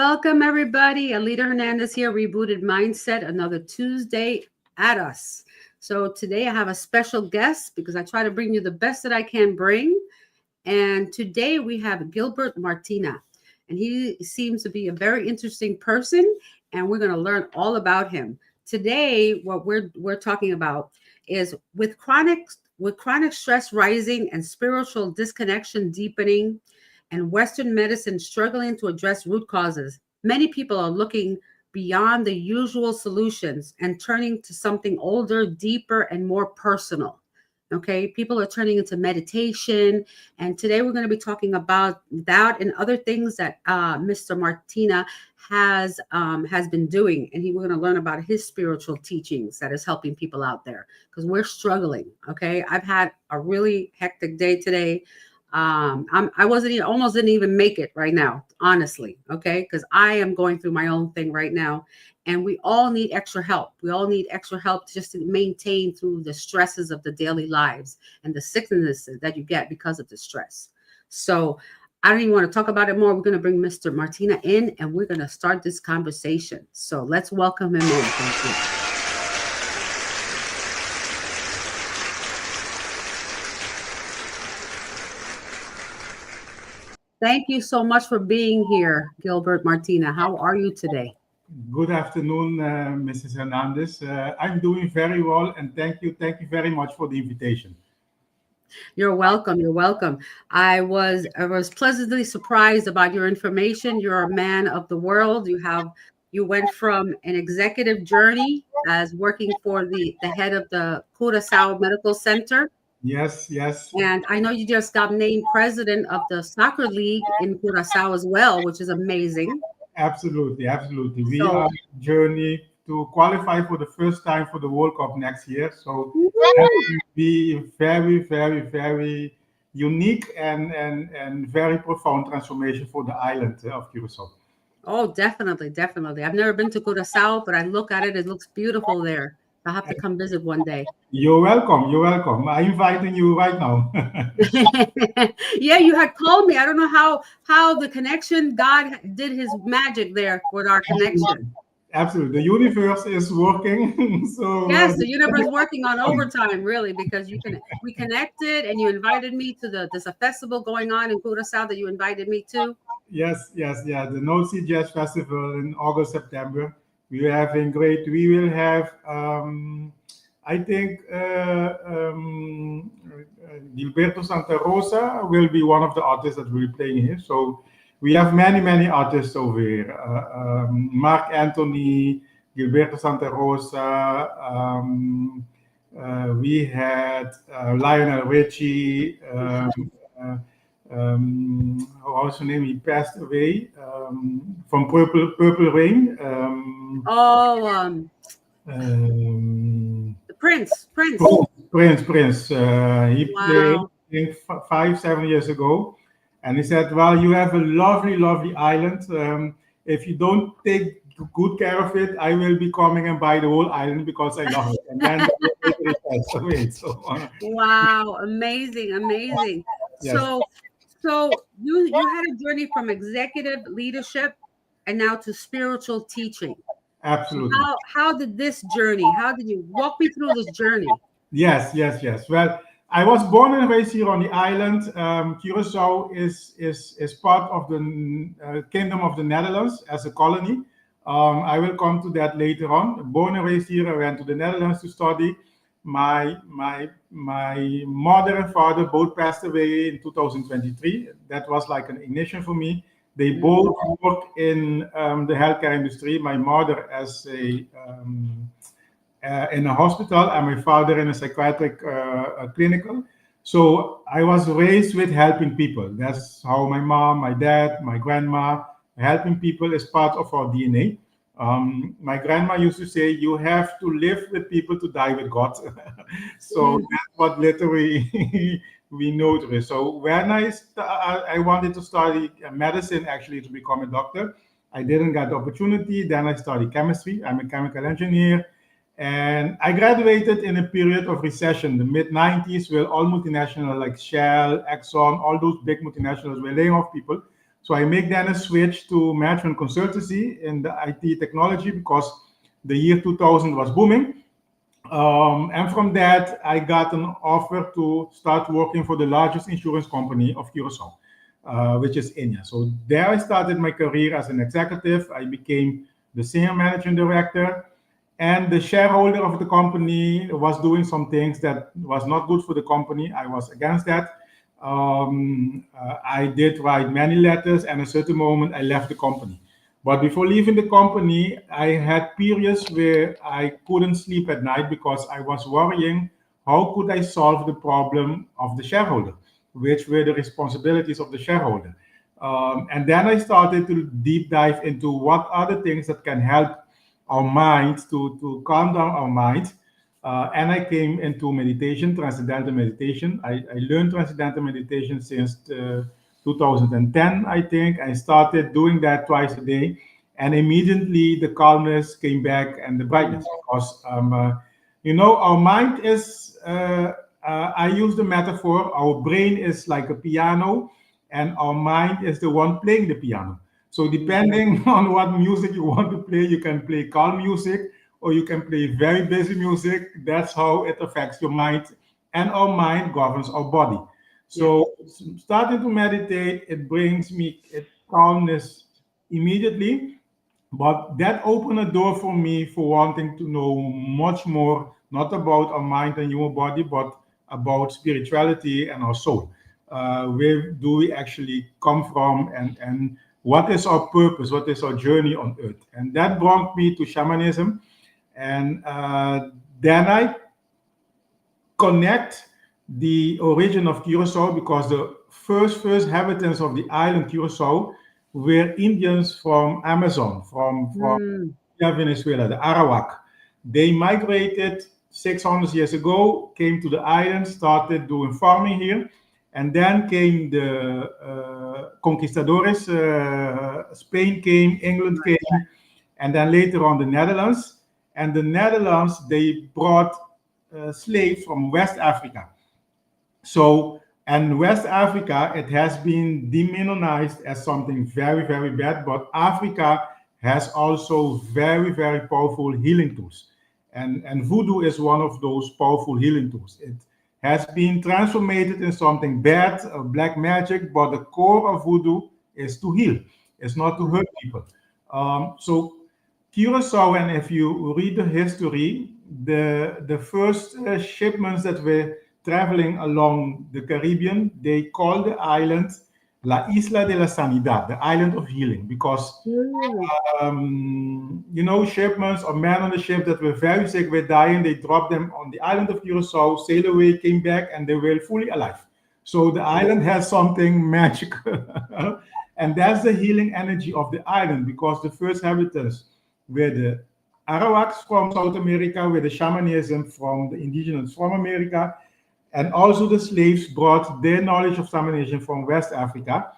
Welcome, everybody. Alida Hernandez here, Rebooted Mindset, another Tuesday at us. So today I have a special guest because I try to bring you the best that I can bring. And today we have Gilbert Martina, and he seems to be a very interesting person, and we're going to learn all about him. Today, what we're talking about is with chronic stress rising and spiritual disconnection deepening, and Western medicine struggling to address root causes. Many people are looking beyond the usual solutions and turning to something older, deeper, and more personal. Okay, people are turning into meditation, and today we're going to be talking about that and other things that Mr. Martina has been doing, and we're going to learn about his spiritual teachings that is helping people out there because we're struggling. Okay, I've had a really hectic day today. I almost didn't even make it right now, honestly. Okay, because I am going through my own thing right now. And we all need extra help. We all need extra help just to maintain through the stresses of the daily lives and the sicknesses that you get because of the stress. So I don't even want to talk about it more. We're going to bring Mr. Martina in and we're going to start this conversation. So let's welcome him in. Thank you. Thank you so much for being here, Gilbert Martina. How are you today? Good afternoon, Mrs. Hernandez. I'm doing very well, and thank you very much for the invitation. You're welcome. You're welcome. I was pleasantly surprised about your information. You're a man of the world. You went from an executive journey as working for the head of the Curaçao Medical Center. Yes. And I know you just got named president of the soccer league in Curaçao as well, which is amazing. Absolutely. We are on a journey to qualify for the first time for the World Cup next year. So that will be a very unique and very profound transformation for the island of Curaçao. Oh, definitely. I've never been to Curaçao, but I look at it. It looks beautiful there. I'll have to come visit one day. You're welcome. I'm inviting you right now. Yeah, you had called me. I don't know how the connection, God did his magic there with our connection. Absolutely. The universe is working. So yes, the universe is working on overtime, really, because we connected and you invited me to there's a festival going on in Curaçao that you invited me to. Yes. The North Sea Jazz Festival in August, September. We will have, I think, Gilberto Santa Rosa will be one of the artists that will be playing here. So we have many artists over here. Mark Anthony, Gilberto Santa Rosa. We had Lionel Richie. How's her name? He passed away from Purple Rain. The Prince. Prince. He played, I think, 5-7 years ago, and he said, "Well, you have a lovely island. If you don't take good care of it, I will be coming and buy the whole island because I love it." And then he passed away. Wow, amazing. Yes. So you had a journey from executive leadership and now to spiritual teaching. Absolutely. How did this journey? How did you walk me through this journey? Yes. Well, I was born and raised here on the island. Curaçao is part of the Kingdom of the Netherlands as a colony. I will come to that later on. Born and raised here, I went to the Netherlands to study. My mother and father both passed away in 2023. That was like an ignition for me. They both work in the healthcare industry. My mother as in a hospital, and my father in a psychiatric clinical. So I was raised with helping people. That's how my mom, my dad, my grandma, helping people is part of our DNA. My grandma used to say, "You have to live with people to die with God." So that's what literally we know to it. So when I wanted to study medicine, actually, to become a doctor, I didn't get the opportunity. Then I studied chemistry. I'm a chemical engineer. And I graduated in a period of recession, the mid-90s, where all multinationals like Shell, Exxon, all those big multinationals were laying off people. So I make then a switch to management consultancy in the IT technology because the year 2000 was booming. And from that, I got an offer to start working for the largest insurance company of Curaçao, which is Inya. So there I started my career as an executive. I became the senior managing director, and the shareholder of the company was doing some things that was not good for the company. I was against that. I did write many letters, and at a certain moment, I left the company. But before leaving the company, I had periods where I couldn't sleep at night because I was worrying how could I solve the problem of the shareholder, which were the responsibilities of the shareholder. And then I started to deep dive into what are the things that can help our mind to calm down our mind. And I came into meditation, transcendental meditation. I learned transcendental meditation since 2010, I think. I started doing that twice a day, and immediately the calmness came back and the brightness. Because our mind is. I use the metaphor. Our brain is like a piano, and our mind is the one playing the piano. So depending on what music you want to play, you can play calm music or you can play very busy music. That's how it affects your mind, and our mind governs our body. So starting to meditate, it brings me calmness immediately, but that opened a door for me for wanting to know much more, not about our mind and human body, but about spirituality and our soul. Where do we actually come from, and what is our purpose? What is our journey on earth? And that brought me to shamanism. And then I connect the origin of Curacao because the first inhabitants of the island Curacao were Indians from Amazon, from Venezuela, the Arawak. They migrated 600 years ago, came to the island, started doing farming here, and then came the conquistadores. Spain came, England came, and then later on the Netherlands. And the Netherlands, they brought slaves from West Africa. So, and West Africa, it has been demonized as something very, very bad, but Africa has also very, very powerful healing tools. And voodoo is one of those powerful healing tools. It has been transformed in something bad, black magic, but the core of voodoo is to heal. It's not to hurt people. So Curacao, and if you read the history, the first shipments that were traveling along the Caribbean, they called the island La Isla de la Sanidad, the island of healing, because shipments or men on the ship that were very sick, were dying, they dropped them on the island of Curacao, sailed away, came back, and they were fully alive. So the island has something magical. And that's the healing energy of the island, because the first inhabitants were the Arawaks from South America, were the shamanism from the indigenous from America, and also the slaves brought their knowledge of shamanism from West Africa.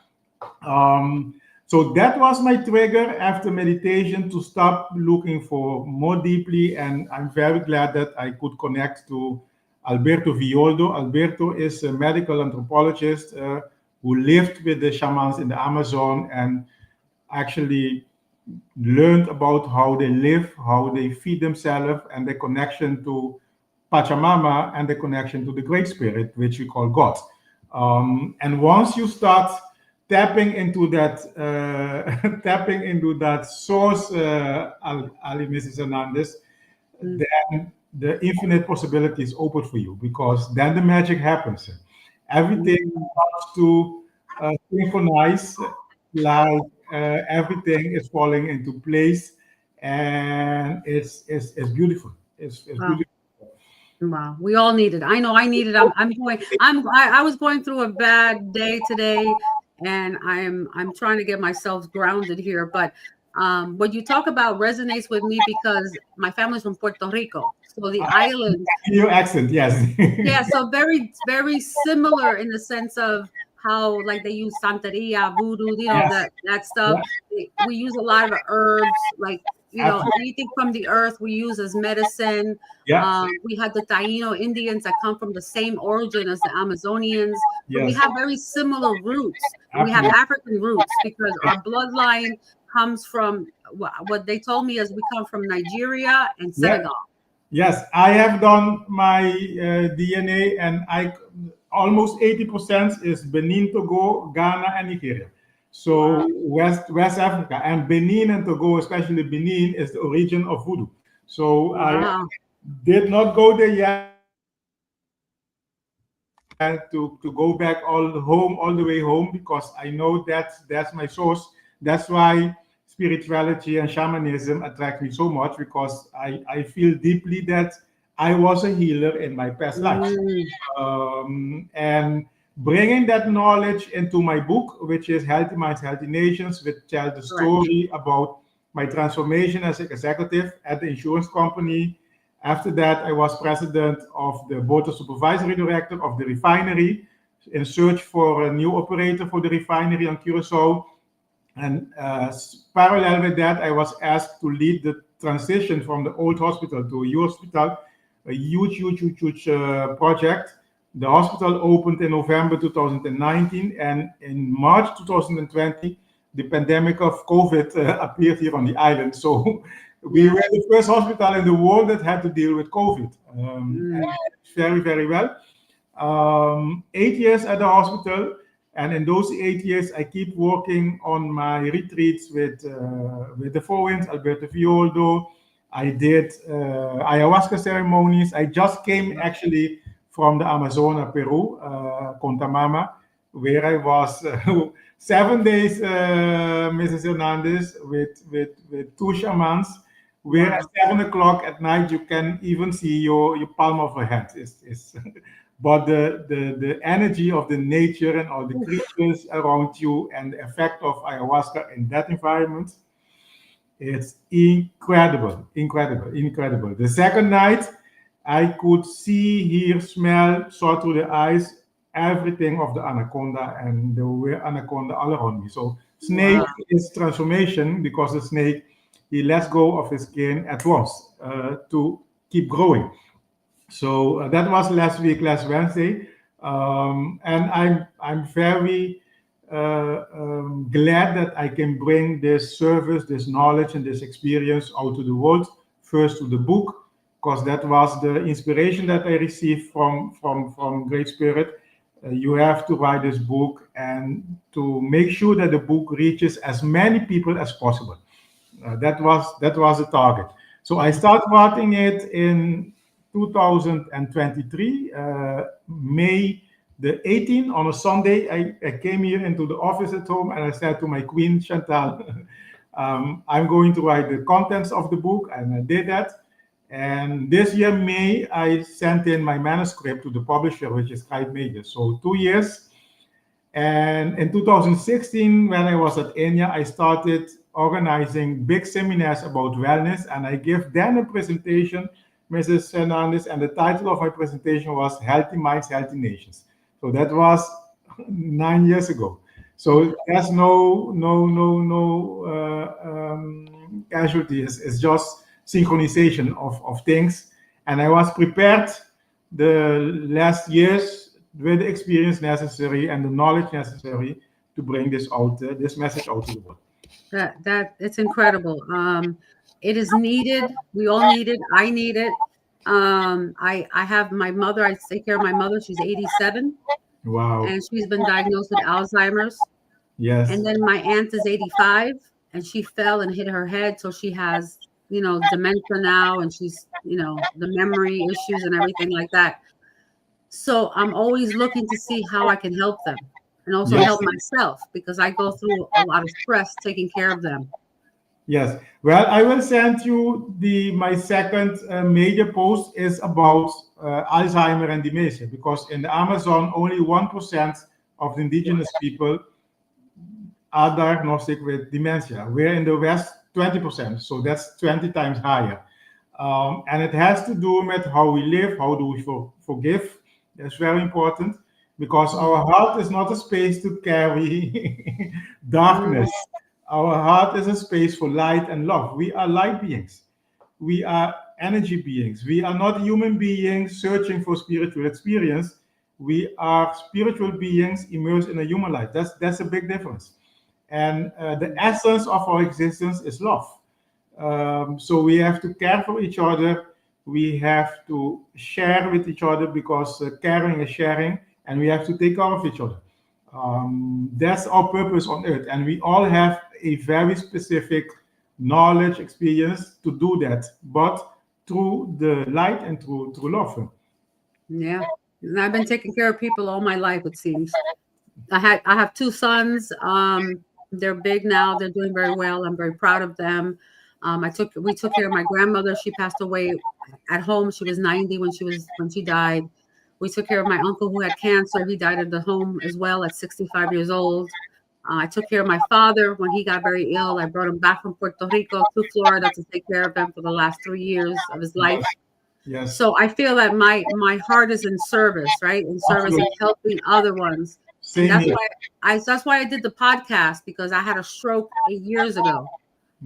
So that was my trigger after meditation to stop looking for more deeply, and I'm very glad that I could connect to Alberto Violdo. Alberto is a medical anthropologist who lived with the shamans in the Amazon and actually learned about how they live, how they feed themselves, and the connection to Pachamama and the connection to the Great Spirit, which we call God. And once you start tapping into that, source, Mrs. Hernandez, then the infinite possibilities open for you, because then the magic happens. Everything starts to synchronize, like everything is falling into place, and it's beautiful. It's beautiful. Wow, we all need it. I know I need it. I was going through a bad day today, and I'm trying to get myself grounded here. But what you talk about resonates with me because my family's from Puerto Rico, so the island. Your accent, yes. Yeah, so very, very similar in the sense of how like they use Santeria, voodoo, Yes. that stuff. We use a lot of herbs, like anything from the earth we use as medicine. Yeah. We had the Taino Indians that come from the same origin as the Amazonians. So we Yes. have very similar roots. And we have Absolutely. African roots because our bloodline comes from what they told me is we come from Nigeria and Yeah. Senegal. Yes, I have done my DNA, and I almost 80% is Benin, Togo, Ghana, and Nigeria. So West Africa, and Benin and Togo, especially Benin, is the origin of voodoo. So I Wow. did not go there yet. To go back all the way home, because I know that's my source. That's why spirituality and shamanism attract me so much, because I feel deeply that I was a healer in my past life. Mm, And bringing that knowledge into my book, which is Healthy Minds, Healthy Nations, which tells the correct. story about my transformation as an executive at the insurance company. After that, I was president of the board of supervisory director of the refinery, in search for a new operator for the refinery on Curaçao. And parallel with that, I was asked to lead the transition from the old hospital to a new hospital, a huge project. The hospital opened in November 2019, and in March 2020, the pandemic of COVID appeared here on the island. So we Yeah. were the first hospital in the world that had to deal with COVID. Mm, Very, very well. 8 years at the hospital, and in those 8 years, I keep working on my retreats with the Four Winds, Alberto Fioldo. I did ayahuasca ceremonies. I just came actually from the Amazon, Peru, Contamama, where I was 7 days, Mrs. Hernandez, with two shamans, where at 7 o'clock at night you can even see your palm of a hand. But the energy of the nature and all the creatures around you and the effect of ayahuasca in that environment, it's incredible. The second night, I could see, hear, smell, saw through the eyes everything of the anaconda, and there were anaconda all around me. So snake wow. is transformation, because the snake, he lets go of his skin at once to keep growing. So that was last Wednesday, and I'm very glad that I can bring this service, this knowledge, and this experience out to the world. First to the book, because that was the inspiration that I received from Great Spirit. You have to write this book, and to make sure that the book reaches as many people as possible. That was the target. So I started writing it in 2023, May the 18th, on a Sunday. I came here into the office at home, and I said to my queen, Chantal, I'm going to write the contents of the book, and I did that. And this year, May, I sent in my manuscript to the publisher, which is Scribe Media. So 2 years. And in 2016, when I was at Enya, I started organizing big seminars about wellness, and I gave then a presentation, Mrs. Hernandez, and the title of my presentation was Healthy Minds, Healthy Nations. So that was 9 years ago. So there's no casualty. It's just synchronization of things. And I was prepared the last years with the experience necessary and the knowledge necessary to bring this message out to the world. That it's incredible. It is needed. We all need it. I need it. I have my mother. I take care of my mother. She's 87, Wow. and she's been diagnosed with Alzheimer's. Yes. And then my aunt is 85, and she fell and hit her head, so she has dementia now, and she's the memory issues and everything like that. So I'm always looking to see how I can help them, and also Yes. help myself, because I go through a lot of stress taking care of them. Yes. Well, I will send you my second major post is about Alzheimer and dementia, because in the Amazon, only 1% of the indigenous people are diagnosed with dementia. We're in the West, 20%. So that's 20 times higher. And it has to do with how we live, how do we forgive. That's very important, because our heart is not a space to carry darkness. Our heart is a space for light and love. We are light beings. We are energy beings. We are not human beings searching for spiritual experience. We are spiritual beings immersed in a human life. That's a big difference. And the essence of our existence is love. So we have to care for each other. We have to share with each other because caring is sharing, and we have to take care of each other. That's our purpose on earth, and we all have a very specific knowledge, experience to do that, but through the light and through love. Yeah. And I've been taking care of people all my life, it seems. I have two sons. They're big now. They're doing very well. I'm very proud of them. We took care of my grandmother. She passed away at home. She was 90 when she died. We took care of my uncle who had cancer. He died at the home as well at 65 years old. I took care of my father when he got very ill. I brought him back from Puerto Rico to Florida to take care of him for the last 3 years of his life. Yes. So I feel that my heart is in service, right? In service of helping other ones. Same And here. that's why I did the podcast, because I had a stroke 8 years ago.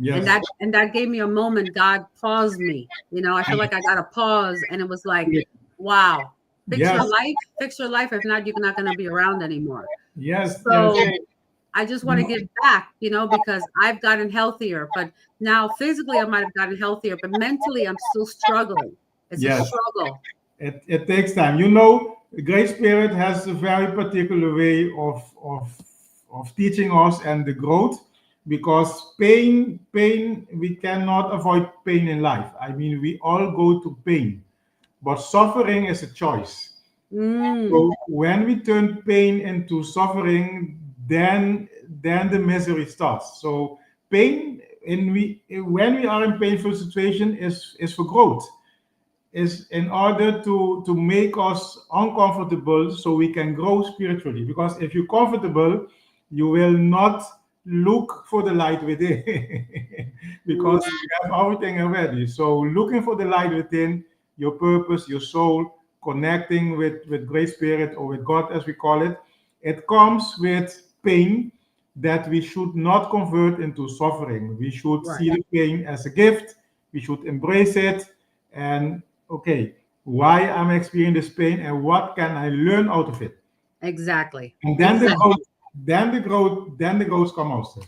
Yes. And that gave me a moment. God paused me. I feel like I got a pause, and it was like, wow, fix Yes. your life, fix your life. If not, you're not going to be around anymore. Yes. So Yes. I just want to give back, because I've gotten healthier, but now physically I might have gotten healthier, but mentally I'm still struggling. It's a Yes. struggle. It takes time. The Great Spirit has a very particular way of teaching us and the growth, because pain, we cannot avoid pain in life. I mean, we all go to pain, but suffering is a choice. So when we turn pain into suffering, then the misery starts. So pain, when we are in painful situation, is for growth, is in order to make us uncomfortable so we can grow spiritually. Because if you're comfortable, you will not look for the light within because you have everything already. So looking for the light within, your purpose, your soul, connecting with Great Spirit, or with God as we call it, it comes with pain that we should not convert into suffering. We should see the pain as a gift. We should embrace it. And okay, why I'm experiencing this pain, and what can I learn out of it? Exactly. And then the growth come also.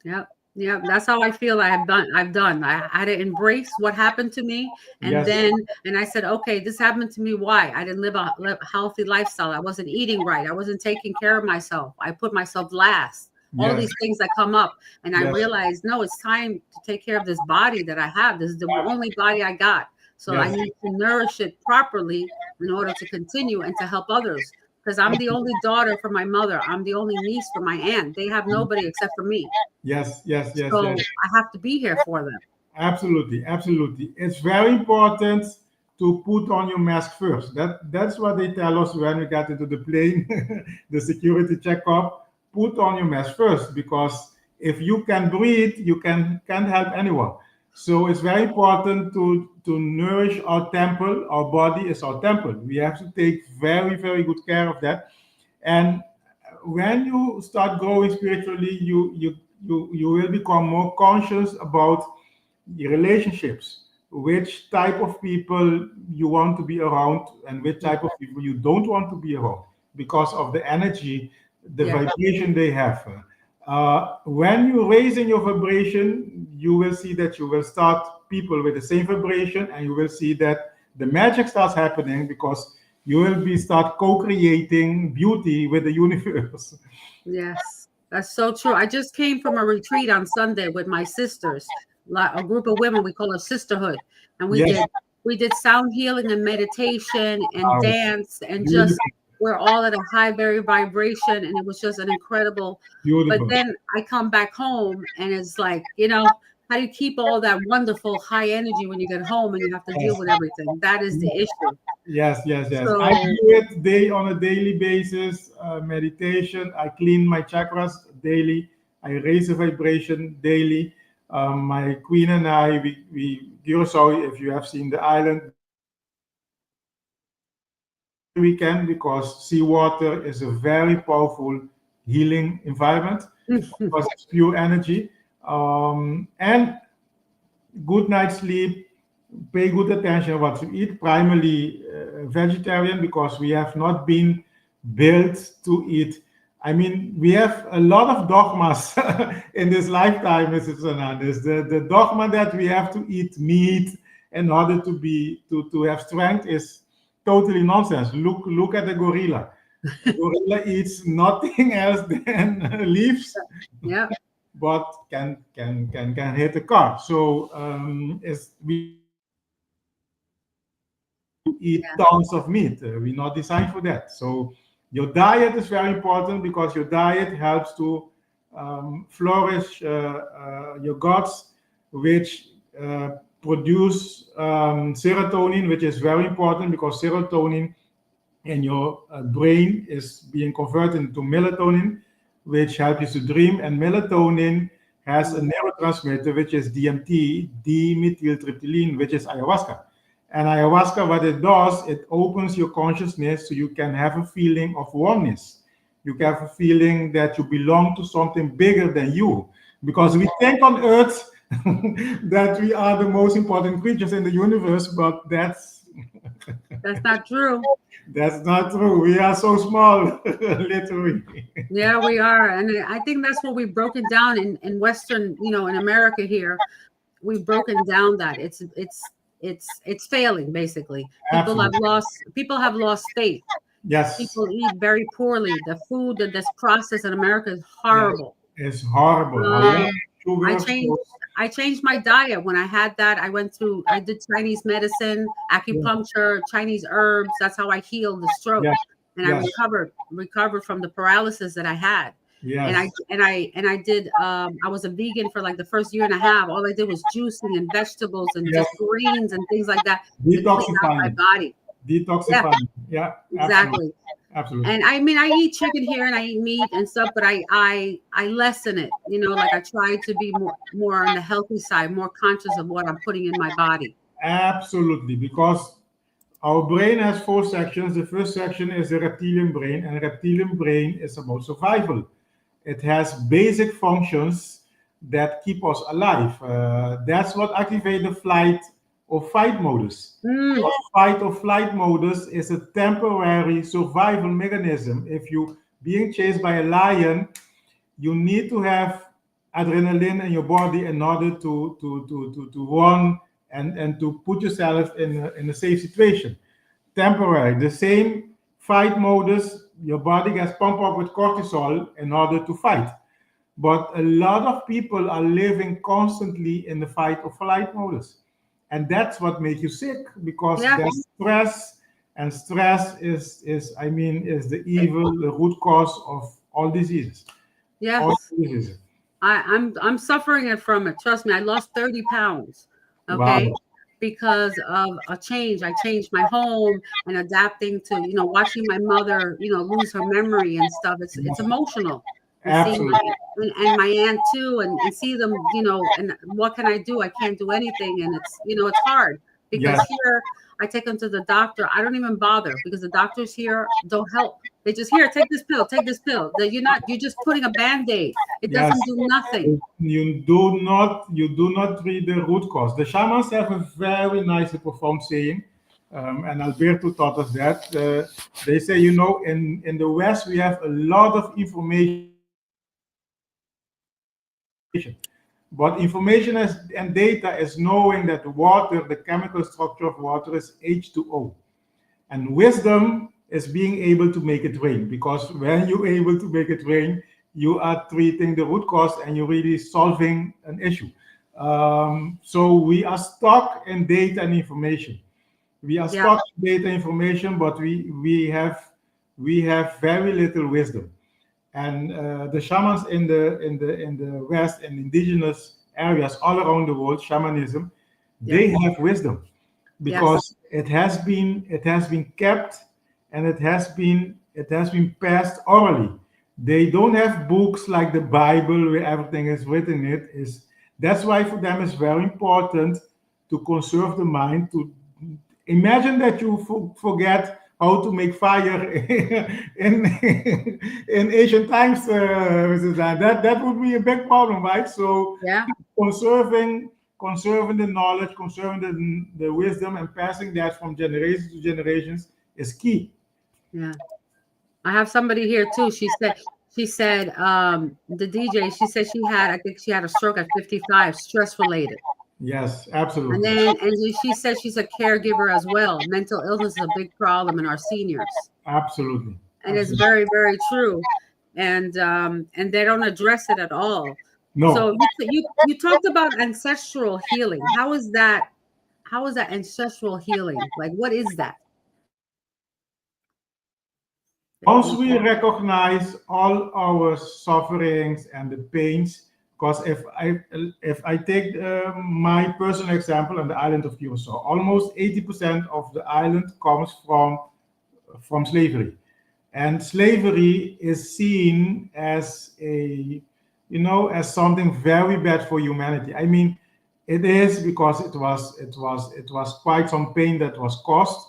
Yep. Yeah, that's how I feel. I've done. I had to embrace what happened to me, and Yes. and I said, okay, this happened to me. Why? I didn't live a healthy lifestyle. I wasn't eating right. I wasn't taking care of myself. I put myself last. All Yes. these things that come up, and I Yes. realized, no, it's time to take care of this body that I have. This is the only body I got, so I Yes. need to nourish it properly in order to continue and to help others. Because I'm the only daughter for my mother. I'm the only niece for my aunt. They have nobody except for me. Yes. So I have to be here for them. Absolutely. It's very important to put on your mask first. That's what they tell us when we get into the plane, the security checkup. Put on your mask first, because if you can breathe, you can't help anyone. So it's very important to nourish our temple. Our body is our temple. We have to take very, very good care of that. And when you start growing spiritually, you will become more conscious about the relationships, which type of people you want to be around, and which type of people you don't want to be around, because of the energy, the vibration they have. When you raise in your vibration, you will see that you will start people with the same vibration, and you will see that the magic starts happening, because you will be start co-creating beauty with the universe. Yes, that's so true. I just came from a retreat on Sunday with my sisters, a group of women. We call it sisterhood, and Yes. we did sound healing and meditation and Wow. dance, and just Beautiful. we're all at a high, very vibration, and it was just an incredible. But Beautiful. then I come back home, and it's like, how do you keep all that wonderful high energy when you get home and you have to deal with everything? That is the issue. Yes. I So do it on a daily basis. Meditation. I clean my chakras daily. I raise the vibration daily. My queen and I, we Curaçao, if you have seen the island, we can, because seawater is a very powerful healing environment. because it's pure energy. And good night's sleep, pay good attention what to eat, primarily vegetarian, because we have not been built to eat. I mean, we have a lot of dogmas in this lifetime, Mrs. Hernandez. The dogma that we have to eat meat in order to have strength is totally nonsense. Look at the gorilla. The gorilla eats nothing else than leaves, Yeah. but can hit a car. So we eat Yeah. tons of meat. We're not designed for that. So your diet is very important, because your diet helps to flourish your guts, which produce serotonin, which is very important, because serotonin in your brain is being converted into melatonin, which helps you to dream. And melatonin has a neurotransmitter, which is DMT, dimethyltryptamine, which is ayahuasca. And ayahuasca, what it does, it opens your consciousness so you can have a feeling of oneness. You can have a feeling that you belong to something bigger than you. Because we think on Earth that we are the most important creatures in the universe, but that's not true. that's not true. We are so small, literally. Yeah, we are. And I think that's what we've broken down in Western, in America here. We've broken down that it's failing, basically. Absolutely. People have lost faith. Yes. People eat very poorly. The food that's processed in America is Yes. horrible. It's horrible. A lot of I sugar. changed my diet when I had that. I did Chinese medicine, acupuncture, Chinese herbs. That's how I healed the stroke. Yes. And Yes. I recovered from the paralysis that I had. And Yes. I did I was a vegan for like the first year and a half. All I did was juicing and vegetables and Yes. just greens and things like that to clean out my Detoxifying. body. Detoxifying. Yeah. Exactly. Absolutely. And I mean, I eat chicken here and I eat meat and stuff, but I lessen it. Like I try to be more on the healthy side, more conscious of what I'm putting in my body. Absolutely. Because our brain has 4 sections. The first section is the reptilian brain, and reptilian brain is about survival. It has basic functions that keep us alive. That's what activates the flight or fight modus. Mm, Fight or flight modus is a temporary survival mechanism. If you being chased by a lion, you need to have adrenaline in your body in order to run and to put yourself in a safe situation. Temporary. The same fight modus, your body gets pumped up with cortisol in order to fight. But a lot of people are living constantly in the fight or flight modus. And that's what makes you sick, because yeah. there's stress, and stress is the evil, the root cause of all diseases. Yes. All diseases. I'm suffering it from it. Trust me, I lost 30 pounds. Okay. Wow. Because of a change. I changed my home and adapting to, watching my mother, lose her memory and stuff. It's emotional. And seeing Absolutely. and my aunt too, and see them, and what can I do? I can't do anything. And it's hard because Yes. here I take them to the doctor. I don't even bother because the doctors here don't help. They just take this pill, take this pill. That you're just putting a band-aid. It Yes. doesn't do nothing. You do not treat the root cause. The shamans have a very nice and profound saying, and Alberto taught us that. They say, in the West we have a lot of information, but information and data is knowing that water, the chemical structure of water is H2O, and wisdom is being able to make it rain, because when you're able to make it rain, you are treating the root cause and you're really solving an issue. So we are stuck in data and information. We are stuck in data information, but we have very little wisdom. And the shamans in the West and indigenous areas all around the world, shamanism, they have wisdom, because it has been kept, and it has been passed orally. They don't have books like the Bible where everything is written. That's why for them it's very important to conserve the mind. To imagine that you forget how to make fire in in ancient times. Mrs. Dan. That would be a big problem, right? So Yeah. conserving the knowledge, conserving the wisdom, and passing that from generations to generations is key. Yeah. I have somebody here too. She said the DJ, she said I think she had a stroke at 55, stress related. Yes, And absolutely. she said she's a caregiver as well. Mental illness is a big problem in our seniors. Absolutely. And it's Absolutely. very, very true. And they don't address it at all. So No. you talked about ancestral healing. How is that? How is that ancestral healing? Like, what is that? Once we recognize all our sufferings and the pains, because if I take my personal example on the island of Curacao, almost 80% of the island comes from slavery, and slavery is seen as as something very bad for humanity. I mean, it is because it was quite some pain that was caused.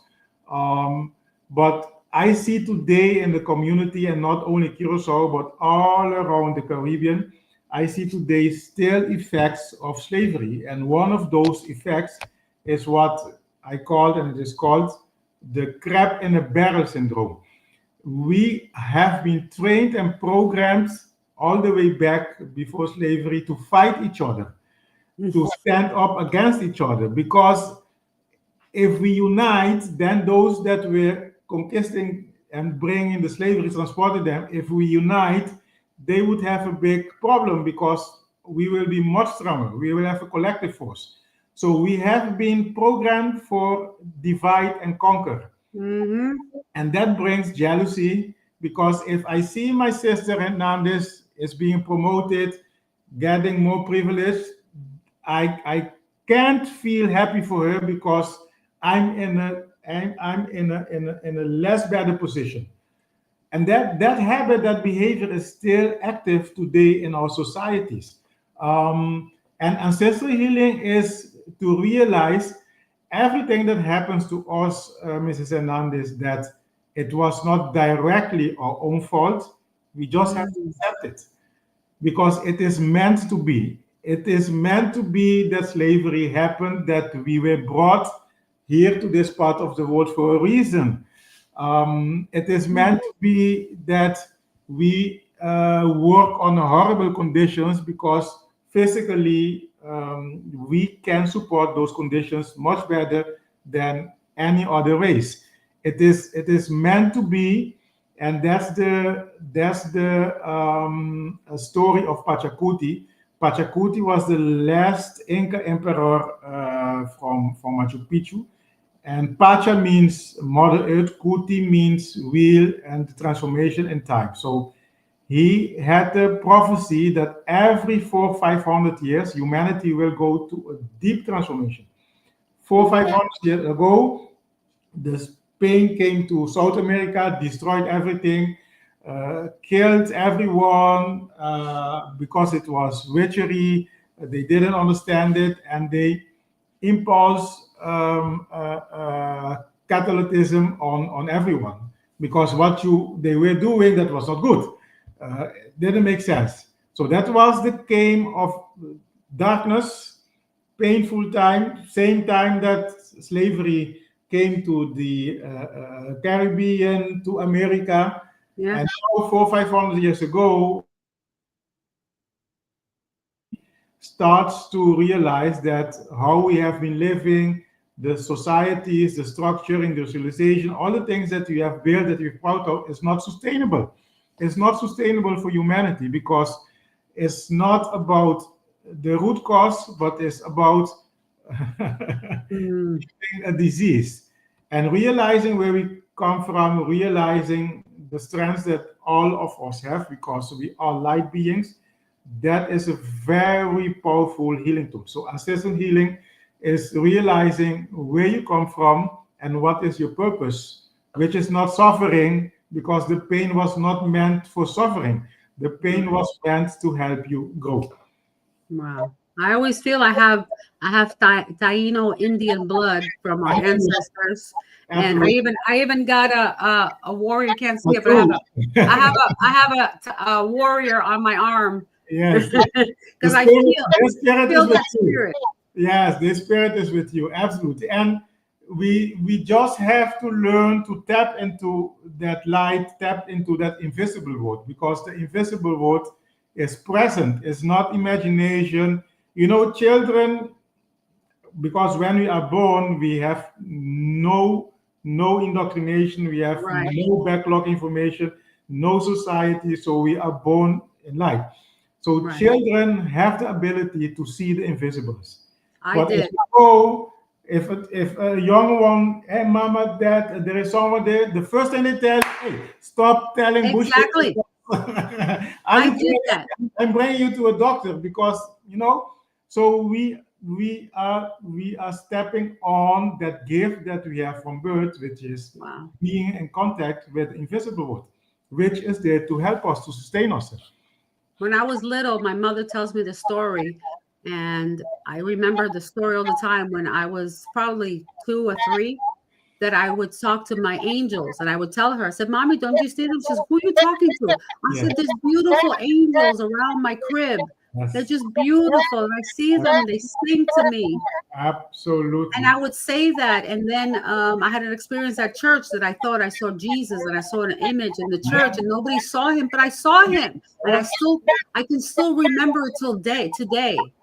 But I see today in the community, and not only Curacao, but all around the Caribbean, I see today still effects of slavery. And one of those effects is what I called, and it is called the crab in a barrel syndrome. We have been trained and programmed all the way back before slavery to fight each other, to stand up against each other, because if we unite, then those that were conquisting and bringing the slavery, transported them, if we unite, they would have a big problem because we will be much stronger. We will have a collective force. So we have been programmed for divide and conquer. Mm-hmm. And that brings jealousy, because if I see my sister Hernandez is being promoted, getting more privilege, I can't feel happy for her because I'm in a less better position. And that habit, that behavior is still active today in our societies. And ancestral healing is to realize everything that happens to us, Mrs. Hernandez, that it was not directly our own fault. We just have to accept it because it is meant to be. It is meant to be that slavery happened, that we were brought here to this part of the world for a reason. It is meant to be that we work on horrible conditions, because physically we can support those conditions much better than any other race. It is meant to be, and that's the story of Pachacuti. Pachacuti was the last Inca emperor from Machu Picchu. And Pacha means Mother Earth, Kuti means wheel and transformation in time. So he had the prophecy that every 400-500 years, humanity will go to a deep transformation. 400-500 years ago, the Spain came to South America, destroyed everything, killed everyone because it was witchery. They didn't understand it, and they impulse catalytism on everyone, because they were doing, that was not good. Didn't make sense. So that was the game of darkness, painful time, same time that slavery came to the Caribbean, to America. Yeah. And now, 400-500 years ago, starts to realize that how we have been living, the societies, the structure, industrialization, all the things that we have built, that we're proud of, is not sustainable. It's not sustainable for humanity, because it's not about the root cause, but it's about a disease. And realizing where we come from, realizing the strengths that all of us have, because we are light beings, that is a very powerful healing tool. So ancestral healing is realizing where you come from and what is your purpose, which is not suffering, because the pain was not meant for suffering. The pain was meant to help you grow. Wow. I always feel I have Taino Indian blood from our Absolutely. ancestors, and I Absolutely. even I even got a warrior. You can't see That's it, but I have true. a I have a I have a warrior on my arm Yes. The because I spirit, feel the spirit is with that you. spirit. Yes, the spirit is with you. Absolutely. And we just have to learn to tap into that light, tap into that invisible world, because the invisible world is present. It's not imagination. Children, because when we are born, we have no indoctrination, we have Right, no backlog information, no society, so we are born in light. So right. children have the ability to see the invisibles. I But as did you go, if a young one, hey mama, dad, there is someone there, the first thing they tell, hey, stop telling bullshit. exactly. I I'm did that. I'm bringing you to a doctor, because so we are stepping on that gift that we have from birth, which is Wow. being in contact with the invisible world, which is there to help us to sustain ourselves. When I was little, my mother tells me the story, and I remember the story all the time when I was probably 2 or 3, that I would talk to my angels, and I would tell her, I said, Mommy, don't you see them? She says, who are you talking to? I Yeah. said, there's beautiful angels around my crib. They're Yes. just beautiful. And I see them and they sing to me. And Absolutely. I would say that. And then I had an experience at church that I thought I saw Jesus, and I saw an image in the Yeah. church, and nobody saw him, but I saw him. And Yes. I can still remember it till today,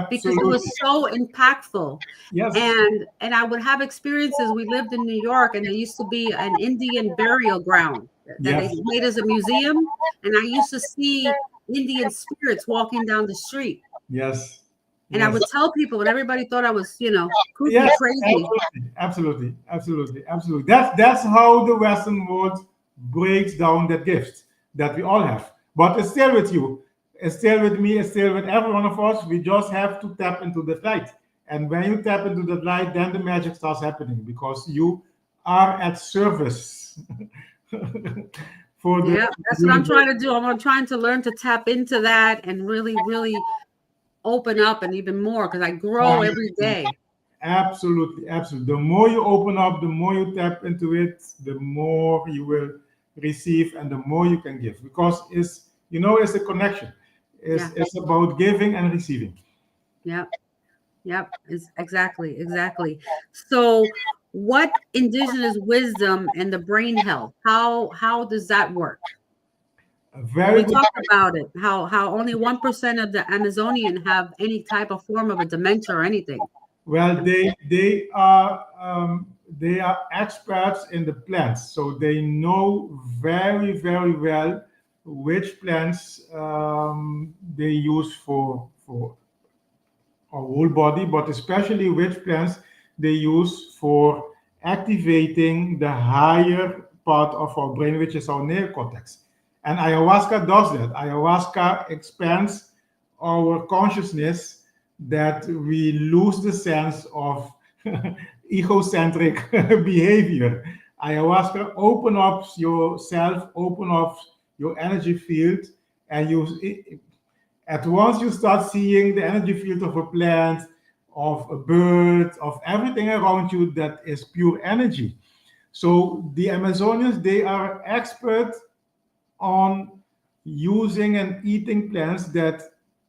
because it Absolutely. was so impactful. Yes. And I would have experiences. We lived in New York, and there used to be an Indian burial ground that they Yes. made as a museum. And I used to see Indian spirits walking down the street. Yes. And I Yes. would tell people, and everybody thought I was, Yes. cuckoo crazy. Absolutely. Absolutely. Absolutely. Absolutely. That's how the Western world breaks down that gift that we all have. But it's still with you. It's still with me. It's still with every one of us. We just have to tap into that light. And when you tap into that light, then the magic starts happening, because you are at service for the Yeah, that's what I'm universe. trying to do. I'm trying to learn to tap into that and really, really open up, and even more, because I grow every day. Absolutely, absolutely. The more you open up, the more you tap into it, the more you will receive, and the more you can give. Because it's a connection. Yeah, It's about giving and receiving. yeah, yep. It's exactly. So, what indigenous wisdom and the brain health? How does that work? A Because very we good. talked about it. How only 1% of the Amazonian have any type of form of a dementia or anything. Well, they are experts in the plants, so they know very very well which plants they use for our whole body, but especially which plants they use for activating the higher part of our brain, which is our neocortex. And ayahuasca does that. Ayahuasca expands our consciousness, that we lose the sense of egocentric behavior. Ayahuasca open up yourself, open up your energy field, and at once you start seeing the energy field of a plant, of a bird, of everything around you that is pure energy. So the Amazonians, they are expert on using and eating plants that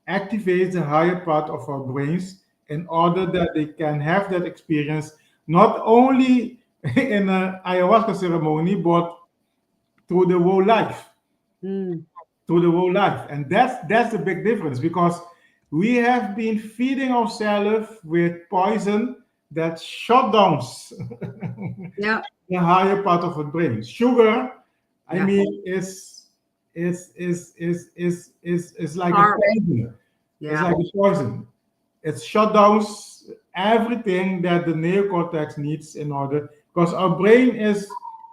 activate the higher part of our brains, in order that they can have that experience not only in an ayahuasca ceremony, but through the whole life. Mm, Through the whole life. And that's the big difference, because we have been feeding ourselves with poison that shut down yeah, the higher part of the brain. Sugar, I yeah. mean, is like a Horrible. poison. It's Yeah, like a poison. It shut down everything that the neocortex needs, in order, because our brain is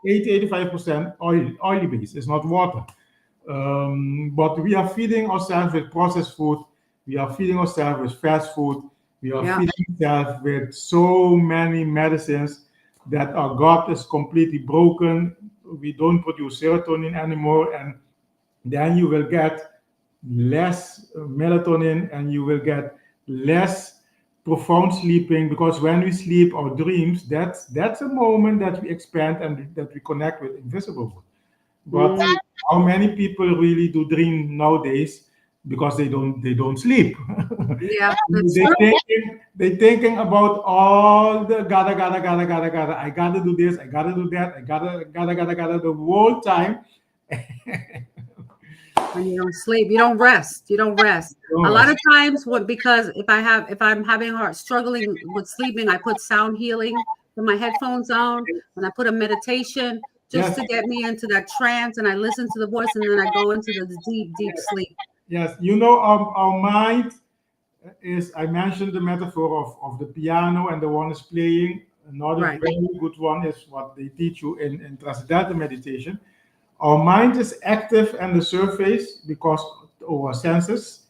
80-85% oily base. It's not water. But we are feeding ourselves with processed food. We are feeding ourselves with fast food. We are yeah. feeding ourselves with so many medicines that our gut is completely broken. We don't produce serotonin anymore, and then you will get less melatonin, and you will get less profound sleeping, because when we sleep our dreams, that's a moment that we expand and that we connect with invisible world. But Mm, how many people really do dream nowadays because they don't sleep? yeah, that's they true. thinking about all the gotta. I gotta do this. I gotta do that. I gotta the whole time. And you don't sleep, you don't rest, you don't rest. A Don't lot rest. of times, what because if I'm having hard struggling with sleeping, I put sound healing with my headphones on, and I put a meditation just Yes, to get me into that trance, and I listen to the voice, and then I go into the deep sleep. yes. You know, our mind is. I mentioned the metaphor of the piano and the one is playing. Another Right. very good one is what they teach you in transcendental meditation. Our mind is active on the surface because of our senses.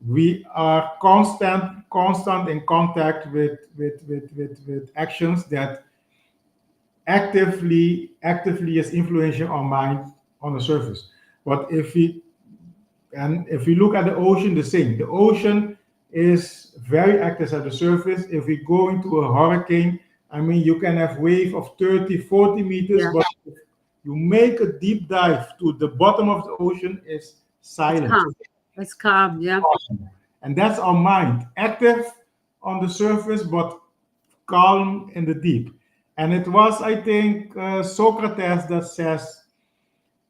We are constant in contact with actions that actively is influencing our mind on the surface. But if we look at the ocean, the same. The ocean is very active at the surface. If we go into a hurricane, I mean, you can have wave of 30, 40 meters, Yeah, but if you make a deep dive to the bottom of the ocean, it's it's silent. calm. It's calm. Yeah. And that's our mind, active on the surface, but calm in the deep. And it was, I think, Socrates that says,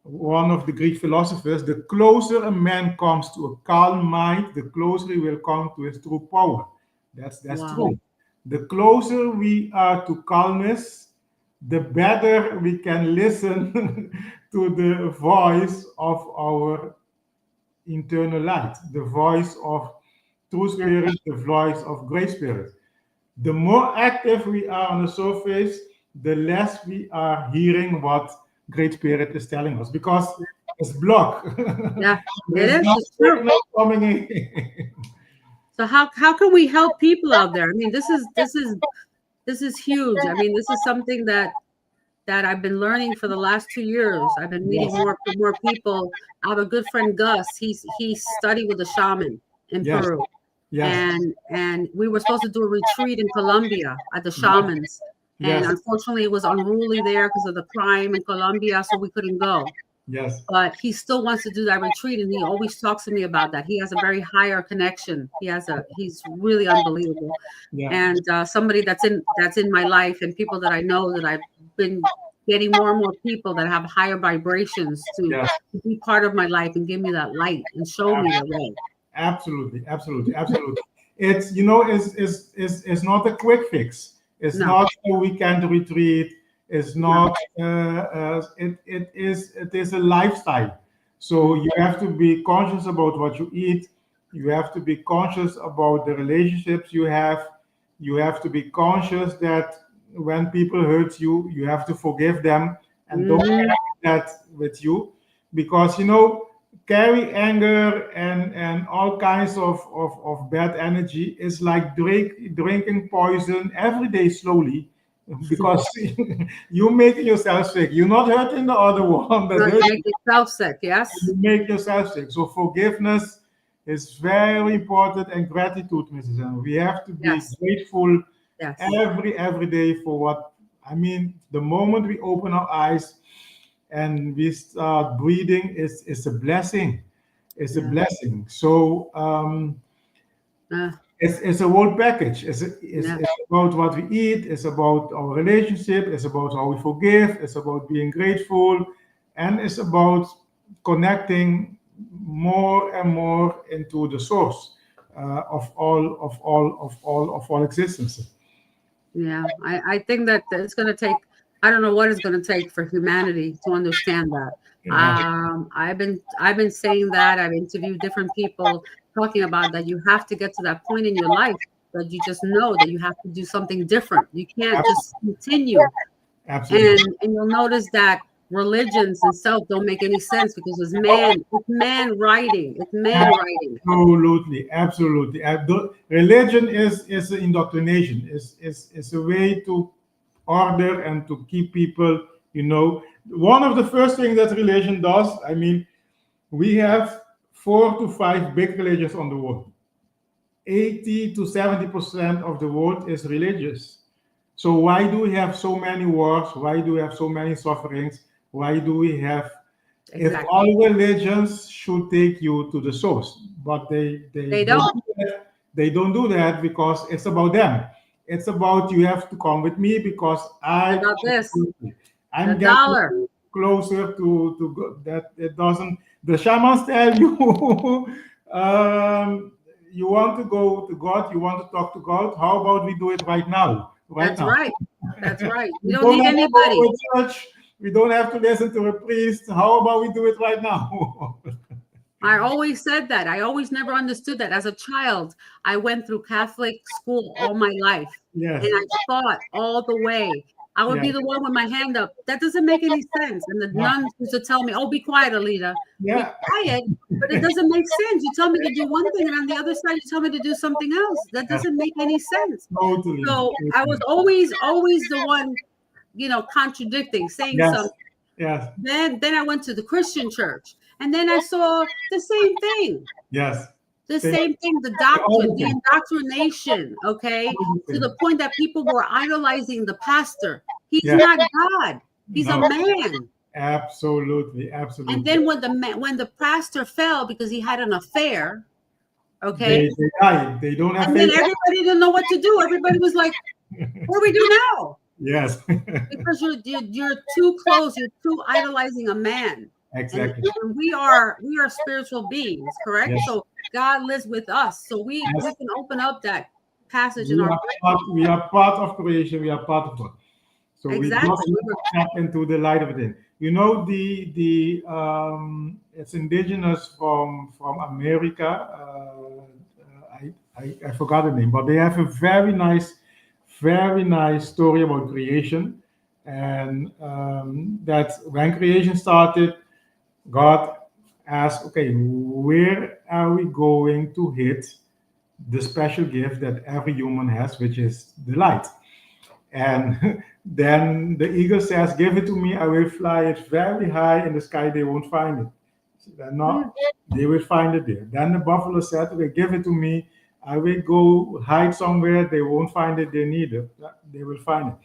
one of the Greek philosophers, the closer a man comes to a calm mind, the closer he will come to his true power. That's Wow. true. The closer we are to calmness, the better we can listen to the voice of our internal light, the voice of true Yeah. spirit, the voice of great spirit. The more active we are on the surface, the less we are hearing what Great Spirit is telling us because it's blocked. Yeah. It There's is. no It's true. signal coming in. So how can we help people out there? I mean, this is huge. I mean, this is something that I've been learning for the last 2 years. I've been meeting Yes, more people. I have a good friend, Gus. He studied with a shaman in yes, Peru, yes, and we were supposed to do a retreat in Colombia at the yes, shamans, and yes, unfortunately, it was unruly there because of the crime in Colombia, so we couldn't go. yes, But he still wants to do that retreat, and he always talks to me about that. He has a very higher connection. He's really unbelievable, yeah, and somebody that's in my life and people that I know that I've been getting more and more people that have higher vibrations yes. to be part of my life and give me that light and show me the way. Absolutely, absolutely, absolutely. It's it's not a quick fix. It's No, not a weekend retreat. It's no, not. It is a lifestyle. So mm, you have to be conscious about what you eat. You have to be conscious about the relationships you have. You have to be conscious that when people hurt you, you have to forgive them and don't mhm, carry that with you, because carry anger and all kinds of bad energy is like drinking poison every day slowly, because you make yourself sick. You're not hurting the other one that not hurt make yourself sick. you. Yes, Make yourself sick. So forgiveness is very important, and gratitude, Mrs. Anna. We have to be yes, grateful yes, every day for what I mean. The moment we open our eyes and we start breathing, is a blessing. It's a yeah, blessing. So uh, it's a whole package. yeah, It's about what we eat. It's about our relationship. It's about how we forgive. It's about being grateful, and it's about connecting more and more into the source of all existence. yeah. I think that it's going to take. I don't know what it's going to take for humanity to understand that. Yeah, I've been saying that. I've interviewed different people talking about that. You have to get to that point in your life that you just know that you have to do something different. You can't just continue. absolutely. And you'll notice that religions and self don't make any sense because it's man writing. It's man writing. Absolutely, absolutely. Religion is an indoctrination. Is a way to order and to keep people. One of the first things that religion does. I mean, we have 4 to 5 big religions on the world. 80 to 70% of the world is religious. So why do we have so many wars? Why do we have so many sufferings? Why do we have, if Exactly. all religions should take you to the source, but They don't. do that. They don't do that because it's about them. It's about you have to come with me because About this, I'm the getting dollar. closer to that. It doesn't. The shamans tell you, you want to go to God, you want to talk to God. How about we do it right now? Right That's now. right. That's right. We We don't don't need have to go anybody. to a church. We don't have to listen to a priest. How about we do it right now? I always said that. I always never understood that. As a child, I went through Catholic school all my life, Yes. and I fought all the way. I would be Yeah. the one with my hand up. That doesn't make any sense. And the Yeah. nuns used to tell me, "Oh, be quiet, Alida. Be Yeah. quiet." But it doesn't make sense. You tell me to do one thing, and on the other side, you tell me to do something else. That Yes. doesn't make any sense. Totally. So I was always the one, contradicting, saying Yes. something. Yes. Then I went to the Christian church, and then I saw the same thing. Yes. The Same. same thing, the All doctrine, the the same. indoctrination, okay, All the to the same. point that people were idolizing the pastor. He's Yeah. not God. He's a No. man. Absolutely. Absolutely. And then when the pastor fell because he had an affair, okay, They died. They don't have and then faith. everybody didn't know what to do. Everybody was like, "What do we do now?" Yes. Because you're too close. You're too idolizing a man. Exactly. And we are spiritual beings, correct? Yes. So God lives with us. So we Yes. can open up that passage in our We are part of creation. We are part of God. So we just exactly. tap into the light of it. You know, it's indigenous from America. I forgot the name, but they have a very nice story about creation, and that when creation started, God asked, okay, where are we going to hit the special gift that every human has, which is the light? And then the eagle says, give it to me, I will fly it very high in the sky, they won't find it. So they're not, they will find it there. Then the buffalo said, okay, give it to me, I will go hide somewhere, they won't find it there neither. They will find it.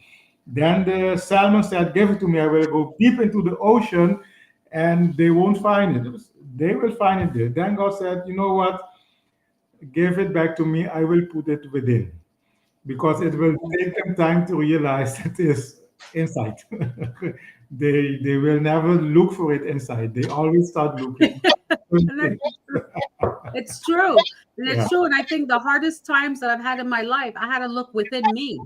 Then the salmon said, give it to me, I will go deep into the ocean and they won't find it. They will find it there. Then God said, you know what? Give it back to me, I will put it within. Because it will take them time to realize it is inside. They will never look for it inside. They always start looking. It's true. And Yeah, it's true. And I think the hardest times that I've had in my life, I had to look within me.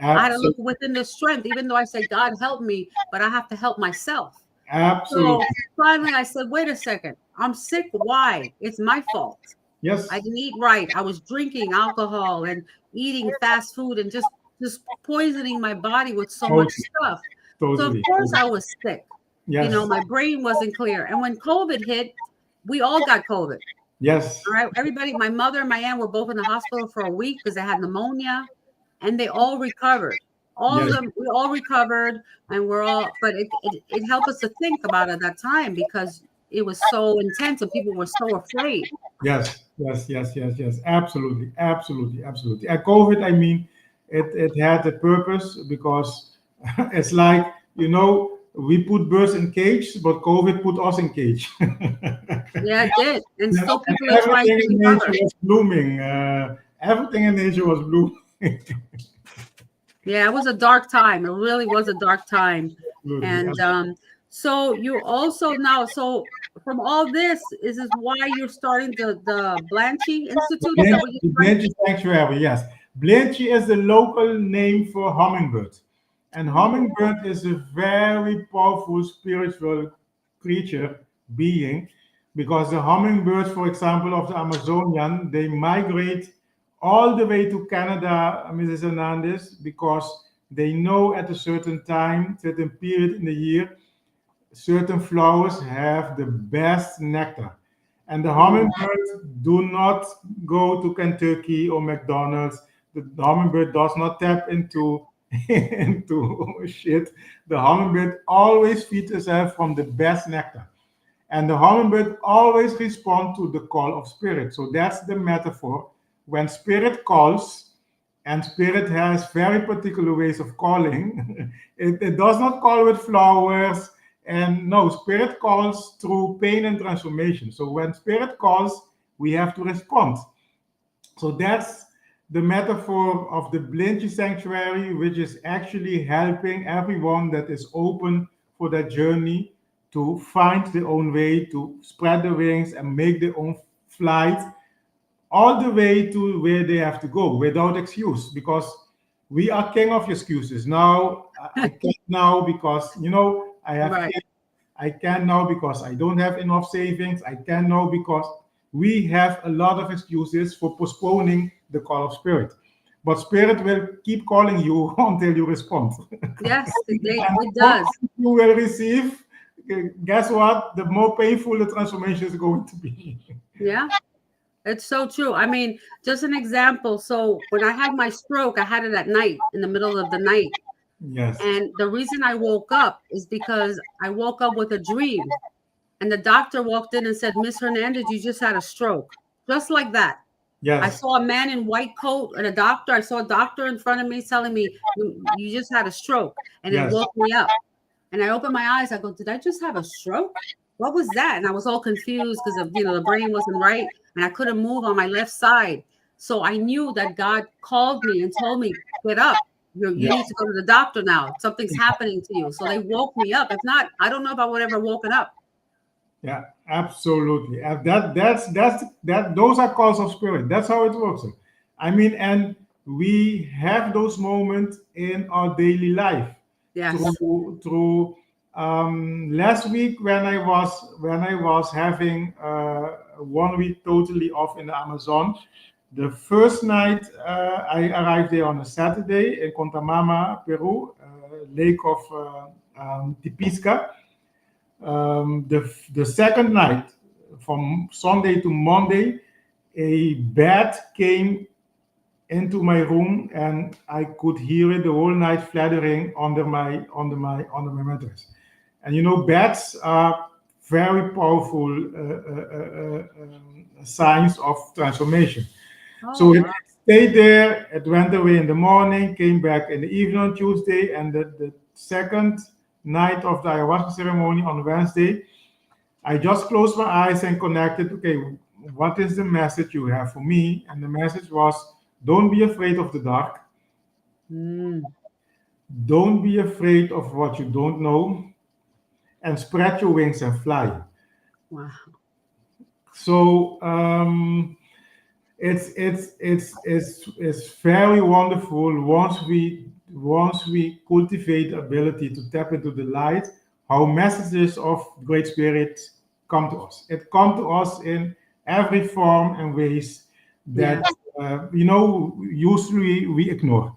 I had to look absolutely, within the strength, even though I said, God help me, but I have to help myself. absolutely. So finally I said, wait a second, I'm sick. Why? It's my fault. Yes, I didn't eat right. I was drinking alcohol and eating fast food and just poisoning my body with so much stuff. So of totally. course I was sick. Yes, My brain wasn't clear. And when COVID hit, we all got COVID. yes, All right. Everybody, my mother and my aunt were both in the hospital for a week because they had pneumonia, and they all recovered. All of yes, them, we all recovered, and but it helped us to think about it at that time because it was so intense and people were so afraid. yes, yes, yes, yes, yes. Absolutely, absolutely, absolutely. At COVID, I mean, it had a purpose because it's like, we put birds in cage, but COVID put us in cage. Yeah, it did. And Yes, still and people are trying everything to in recover. nature was blooming. Everything in nature was blooming. Yeah, it was a dark time. It really was a dark time. Absolutely. And so you also now, so from all this, is this why you're starting the Blenchi Institute? Is that what you're trying? Blenchi Sanctuary, yes. Blenchi is the local name for hummingbird. And hummingbird is a very powerful spiritual creature, being, because the hummingbirds, for example, of the Amazonian, they migrate all the way to Canada, Mrs. Hernandez, because they know at a certain time, certain period in the year, certain flowers have the best nectar. And the hummingbird do not go to Kentucky or McDonald's. The hummingbird does not tap into into shit. The hummingbird always feeds itself from the best nectar. And the hummingbird always responds to the call of spirit. So that's the metaphor when spirit calls, and spirit has very particular ways of calling. It does not call with flowers, and no, spirit calls through pain and transformation. So when spirit calls, we have to respond. So that's the metaphor of the Blenchi Sanctuary, which is actually helping everyone that is open for that journey to find their own way, to spread their wings and make their own flight all the way to where they have to go without excuse, because we are king of excuses. Now, I can't now because, I have Right. kids. I can now because I don't have enough savings. I can now because we have a lot of excuses for postponing the call of spirit. But spirit will keep calling you until you respond. Yes, And it does. you will receive, guess what? The more painful the transformation is going to be. Yeah. It's so true. I mean, just an example. So when I had my stroke, I had it at night, in the middle of the night. Yes. And the reason I woke up is because I woke up with a dream. And the doctor walked in and said, Miss Hernandez, you just had a stroke. Just like that. I Yes. saw a man in white coat and a doctor. I saw a doctor in front of me telling me, you just had a stroke. And it Yes. woke me up. And I opened my eyes. I go, did I just have a stroke? What was that? And I was all confused because of, the brain wasn't right. And I couldn't move on my left side. So I knew that God called me and told me, get up. You Yeah. need to go to the doctor now. Something's happening to you. So they woke me up. If not, I don't know if I would ever woken up. Yeah, absolutely. That. Those are calls of spirit. That's how it works. I mean, and we have those moments in our daily life. Yes. Through last week when I was having 1 week totally off in the Amazon. The first night I arrived there on a Saturday in Contamama, Peru, lake of Tipisca. The second night, from Sunday to Monday, a bat came into my room, and I could hear it the whole night fluttering under my mattress. And bats are very powerful signs of transformation. So it stayed there. It went away in the morning, came back in the evening on Tuesday, and the second night of the ayahuasca ceremony on Wednesday, I just closed my eyes and connected. Okay, what is the message you have for me? And the message was, don't be afraid of the dark. Don't be afraid of what you don't know, and spread your wings and fly. Wow. So it's very wonderful once we cultivate the ability to tap into the light, how messages of Great Spirit come to us. It comes to us in every form and ways that usually we ignore.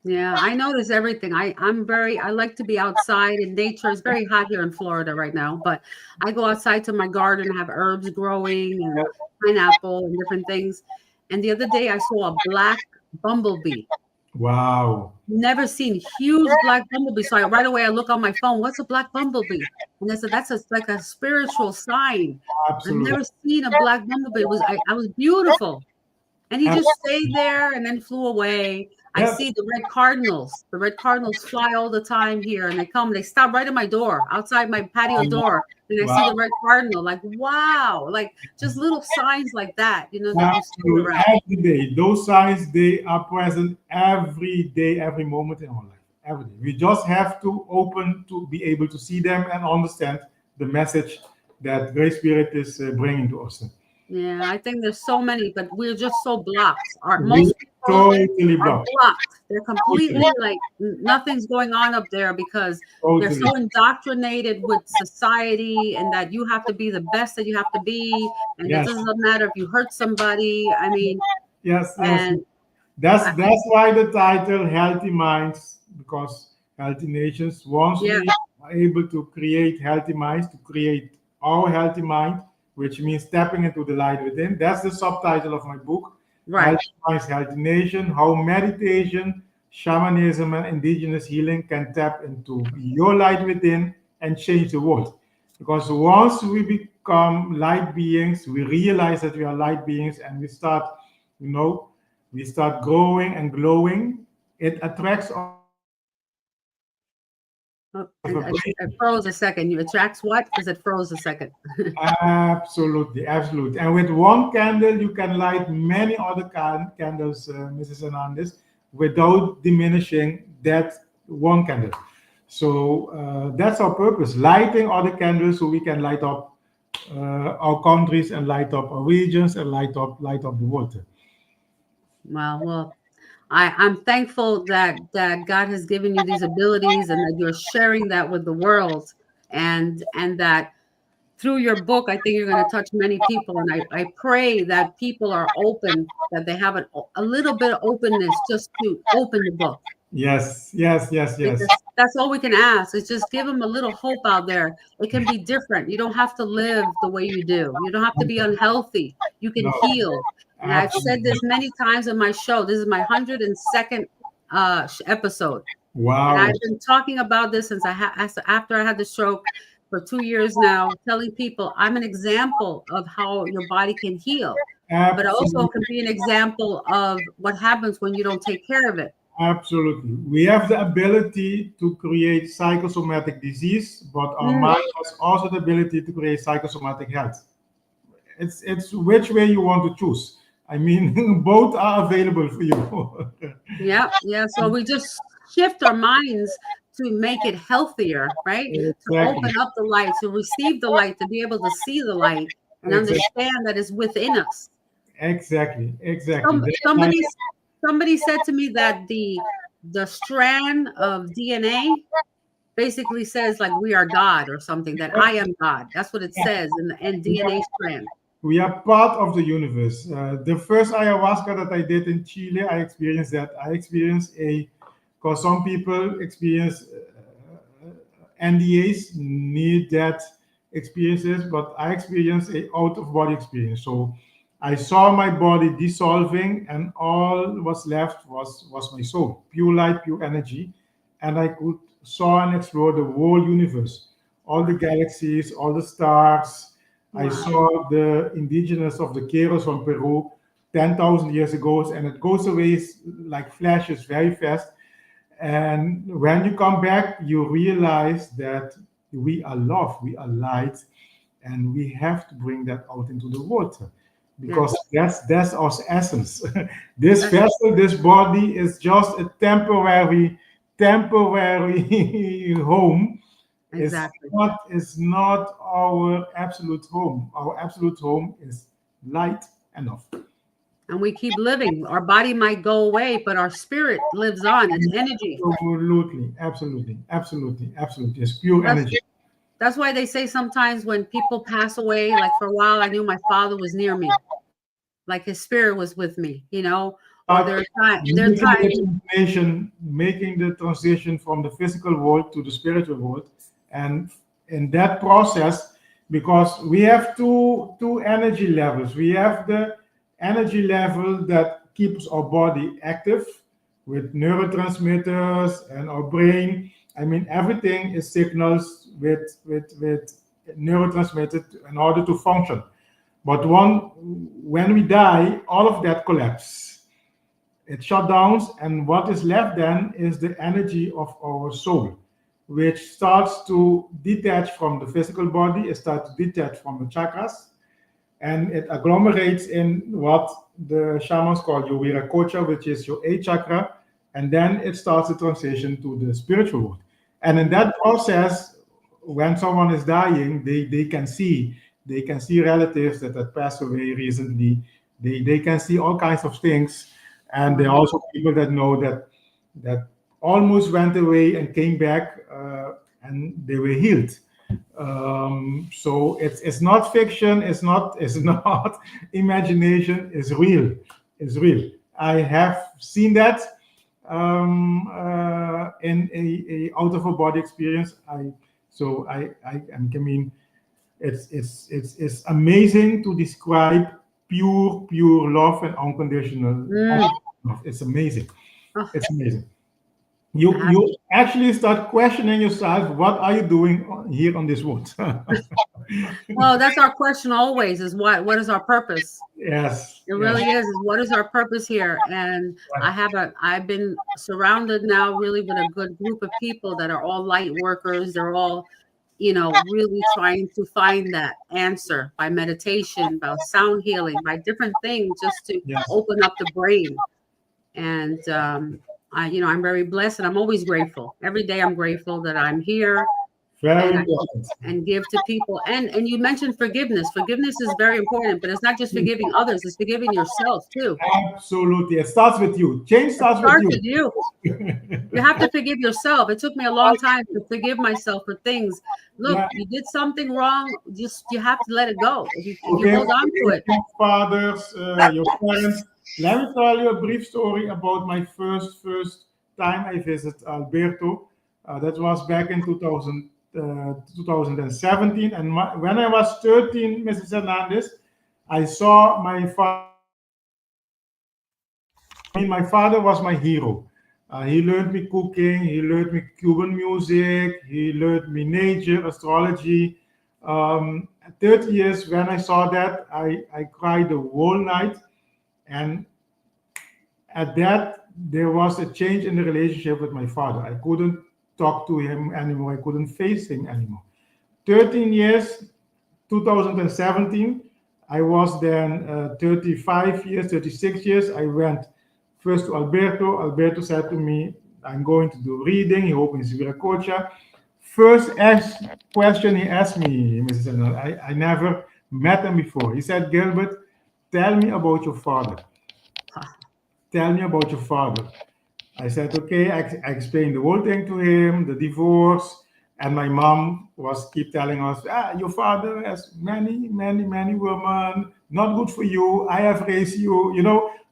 Yeah, I notice everything. I like to be outside in nature. It's very hot here in Florida right now, but I go outside to my garden, have herbs growing and pineapple and different things. And the other day I saw a black bumblebee. Wow. Never seen huge black bumblebee. So right away I look on my phone, what's a black bumblebee? And I said, that's like a spiritual sign. Absolutely. I've never seen a black bumblebee. I was beautiful. And he just stayed there and then flew away. I see the red cardinals. The red cardinals fly all the time here, and they stop right at my door, outside my patio door. And I see the red cardinal. Like, wow, like just little signs like that, that you see around. Every day, those signs, they are present every day, every moment in our life. Every day. We just have to open to be able to see them and understand the message that Great Spirit is bringing to us. Yeah, I think there's so many, but we're just so blocked. Most people are blocked. They're completely like nothing's going on up there because they're so indoctrinated with society and that you have to be the best that you have to be. And it doesn't matter if you hurt somebody. I mean, and that's why the title Healthy Minds, because Healthy Nations, once we are able to create healthy minds, to create our healthy mind, which means tapping into the light within. That's the subtitle of my book, Healthy Minds, Healthy Nation, how meditation, shamanism, and indigenous healing can tap into your light within and change the world. Because once we become light beings, we realize that we are light beings, and we start, you know, we start growing and glowing. It attracts all the Oh, vibration. it froze a second. You attracts what? Because it froze a second. Absolutely, absolutely. And with one candle, you can light many other candles, Mrs. Hernandez, without diminishing that one candle. So that's our purpose: lighting other candles, so we can light up our countries and light up our regions and light up the water. Well, I'm thankful that God has given you these abilities and that you're sharing that with the world, and that through your book, I think you're going to touch many people. And I pray that people are open, that they have a little bit of openness just to open the book. Yes, yes, yes, yes. Because that's all we can ask is just give them a little hope out there. It can be different. You don't have to live the way you do. You don't have to be unhealthy. You can No, heal. And I've said absolutely. this many times on my show. This is my 102nd episode. And Wow, I've been talking about this since after I had the stroke for 2 years now, telling people I'm an example of how your body can heal, but also absolutely. can be an example of what happens when you don't take care of it. Absolutely. We have the ability to create psychosomatic disease, but our Mm, mind has also the ability to create psychosomatic health. It's which way you want to choose. I mean, both are available for you. yeah, yeah. So we just shift our minds to make it healthier, right? To Exactly. open up the light, to receive the light, to be able to see the light and Exactly. understand that it's within us. Exactly. Exactly. Some That's like, somebody said to me that the strand of DNA basically says like we are God or something, that I am God. That's what it says in the DNA strand. we are part of the universe. The first ayahuasca that I did in Chile, I experienced that. I experienced because some people experience NDAs, need that experiences, but I experienced a out of body experience. So I saw my body dissolving, and all was left was my soul, pure light, pure energy, and I could saw and explore the whole universe, all the galaxies, all the stars. I Wow. saw the indigenous of the Queros from Peru 10,000 years ago, and it goes away like flashes very fast. And when you come back, you realize that we are love, we are light, and we have to bring that out into the water because Yes. that's our essence. This That's vessel, this body is just a temporary home. It's exactly. not our absolute home. Our absolute home is light and love. And we keep living. Our body might go away, but our spirit lives on. It's energy. Absolutely, absolutely, absolutely, absolutely. It's pure That's energy. that's why they say sometimes when people pass away, like for a while, I knew my father was near me, like his spirit was with me, or Start there are making times. making the transition from the physical world to the spiritual world, and in that process, because we have two energy levels. We have the energy level that keeps our body active with neurotransmitters and our brain. I mean, everything is signals with neurotransmitters in order to function. But when we die, all of that collapses. It shut down, and what is left then is the energy of our soul, which starts to detach from the physical body. It starts to detach from the chakras, and it agglomerates in what the shamans call your viracocha, which is your eighth chakra, and then it starts the transition to the spiritual world. And in that process, when someone is dying, they can see relatives that have passed away recently. They can see all kinds of things, and there are Wow. also people that know that almost went away and came back, and they were healed. So it's not fiction. It's not imagination. It's real. It's real. I have seen that in a out of a body experience. I mean, it's amazing to describe pure love and unconditional Mm. love. It's amazing. Oh, It's amazing. You actually start questioning yourself. What are you doing here on this wood? Well, that's our question always: is what is our purpose? Yes. It Yes. really is. What is our purpose here? And I've been surrounded now really with a good group of people that are all light workers. They're all, really trying to find that answer by meditation, by sound healing, by different things, just to Yes. open up the brain. And I'm very blessed, and I'm always grateful. Every day I'm grateful that I'm here, Very and important. give to people. And you mentioned forgiveness. Forgiveness is very important, but it's not just forgiving others, it's forgiving yourself too. Absolutely. It starts with you. Change It starts with starts you. with you. You have to forgive yourself. It took me a long time to forgive myself for things. Look, Yeah. you did something wrong. You have to let it go. If you Okay, hold on to it. your fathers, your parents. Let me tell you a brief story about my first time I visited Alberto. That was back in 2017. And when I was 13, Mrs. Hernandez, I saw my father. My father was my hero. He learned me cooking, he learned me Cuban music, he learned me nature, astrology. At 30 years, when I saw that, I cried the whole night. And at that, there was a change in the relationship with my father. I couldn't talk to him anymore, I couldn't face him anymore. 13 years, 2017, I was then 35 years, 36 years. I went first to Alberto. Alberto said to me, I'm going to do reading. He opens Viracocha. First question he asked me, Mrs. Enel, I never met him before. He said, Gilbert, tell me about your father. Tell me about your father. I said, okay. I explained the whole thing to him, the divorce, and my mom was keep telling us, your father has many, many, many women, not good for you. I have raised you.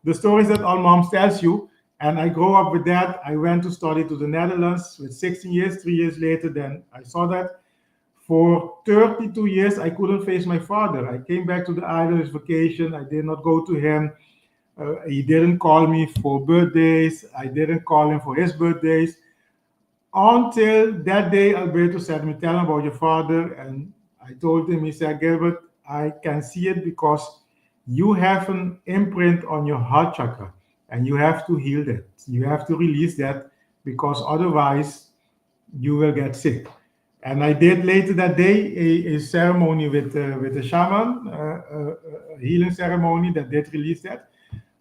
The stories that all moms tells you. And I grew up with that. I went to study to the Netherlands with 16 years. 3 years later, then I saw that. For 32 years, I couldn't face my father. I came back to the islands vacation. I did not go to him. He didn't call me for birthdays. I didn't call him for his birthdays. Until that day, Alberto said to me, tell him about your father. And I told him, he said, Gilbert, I can see it because you have an imprint on your heart chakra and you have to heal that. You have to release that because otherwise you will get sick. And I did later that day a ceremony with a shaman, a healing ceremony that did release that.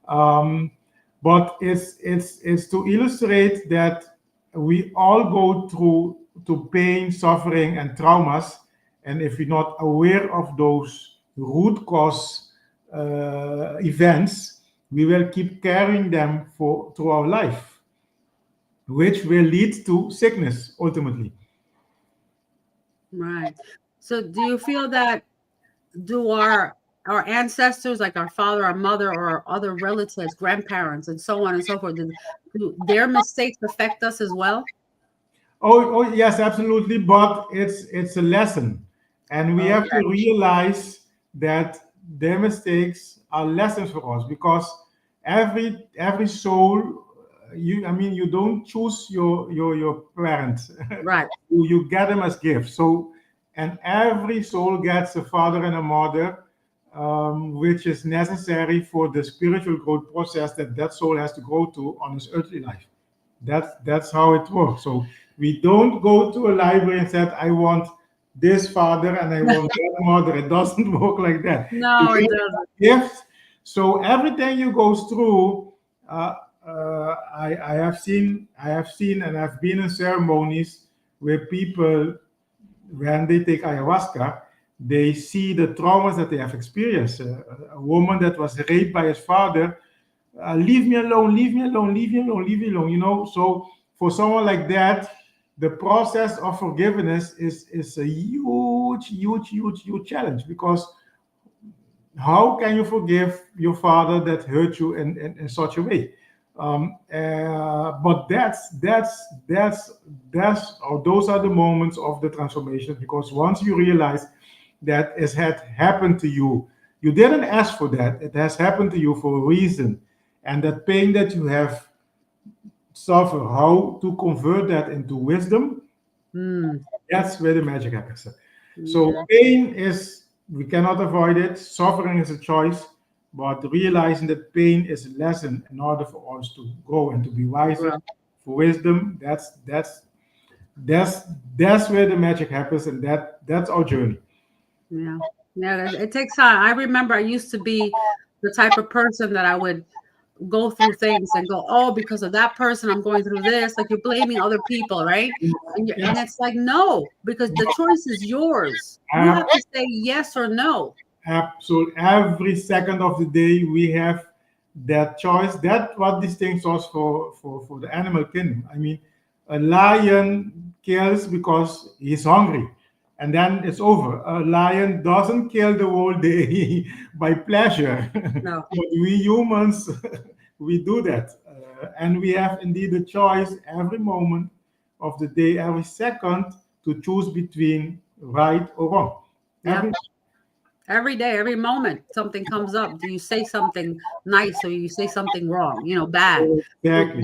But it's to illustrate that we all go through to pain, suffering, and traumas, and if we're not aware of those root cause events, we will keep carrying them through our life, which will lead to sickness ultimately. Right. So do you feel that do our ancestors, like our father, our mother, or other relatives, grandparents, and so on and so forth, do their mistakes affect us as well? Oh yes, absolutely. But it's a lesson, and we Oh have yeah. to realize that their mistakes are lessons for us because every soul, you don't choose your parents. Right. You get them as gifts. So, and every soul gets a father and a mother, which is necessary for the spiritual growth process that soul has to go to on its earthly life. That's how it works. So we don't go to a library and say, I want this father and I want that mother. It doesn't work like that. You No, it get doesn't. gifts. So everything you go through, I have seen, and I've been in ceremonies where people, when they take ayahuasca, they see the traumas that they have experienced. A woman that was raped by his father, leave me alone, leave me alone, leave me alone, leave me alone. So for someone like that, the process of forgiveness is a huge, huge, huge, huge challenge because how can you forgive your father that hurt you in such a way? But or those are the moments of the transformation because once you realize that it had happened to you, you didn't ask for that. It has happened to you for a reason, and that pain that you have suffer, how to convert that into wisdom, Mm. that's where the magic happens. So Yeah. pain is, we cannot avoid it. Suffering is a choice, but realizing that pain is a lesson in order for us to grow and to be wiser, Well, for wisdom, that's that's where the magic happens, and that's our journey. yeah. Yeah. It takes time. I remember I used to be the type of person that I would go through things and go, oh, because of that person, I'm going through this. Like you're blaming other people, right? And Yes, it's like, no, because the choice is yours. You ab- have to say yes or no. absolutely. Every second of the day, we have that choice. That's what distinguishes us for the animal kingdom. I mean, a lion kills because he's hungry, and then it's over. A lion doesn't kill the whole day by pleasure. No. But we humans, we do that. And we have indeed a choice every moment of the day, every second, to choose between right or wrong. Yep. Every Every day, every moment, something comes up. Do you say something nice or you say something wrong, bad? exactly.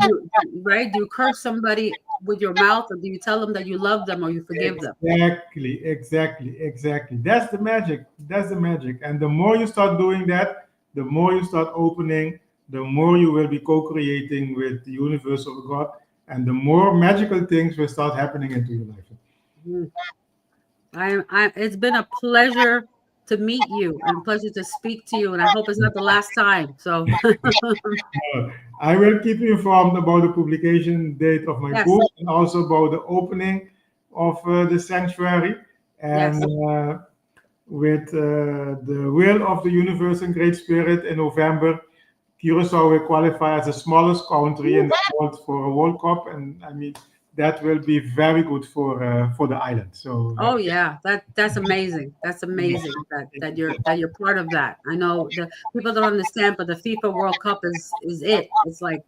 Right? Do you curse somebody with your mouth or do you tell them that you love them or you forgive them? Exactly. That's the magic. That's the magic. And the more you start doing that, the more you start opening, the more you will be co-creating with the universe of God, and the more magical things will start happening into your life. Mm. It's been a pleasure to meet you and a pleasure to speak to you. And I hope it's not the last time. So, I will keep you informed about the publication date of my yes, book and also about the opening of the sanctuary. And yes. with the will of the universe and great spirit in November, Curacao will qualify as the smallest country in the world for a World Cup, and I mean that will be very good for the island. So Oh yeah, that's amazing. That's amazing that you're part of that. I know the people don't understand, but the FIFA World Cup is it. It's like,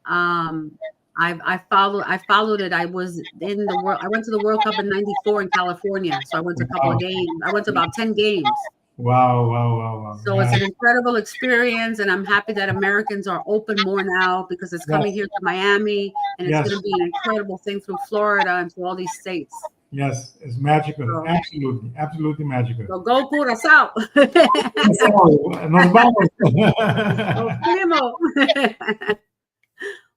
um I followed it. I was in the world. I went to the World Cup in '94 in California. So I went to a couple wow, of games. I went to about 10 games. wow. So it's an incredible experience, and I'm happy that Americans are open more now because it's Yes, coming here to Miami, and it's yes, going to be an incredible thing through Florida and through all these states. yes. It's magical. So, Absolutely magical. so go Curaçao. So, nos vamos. Go Primo.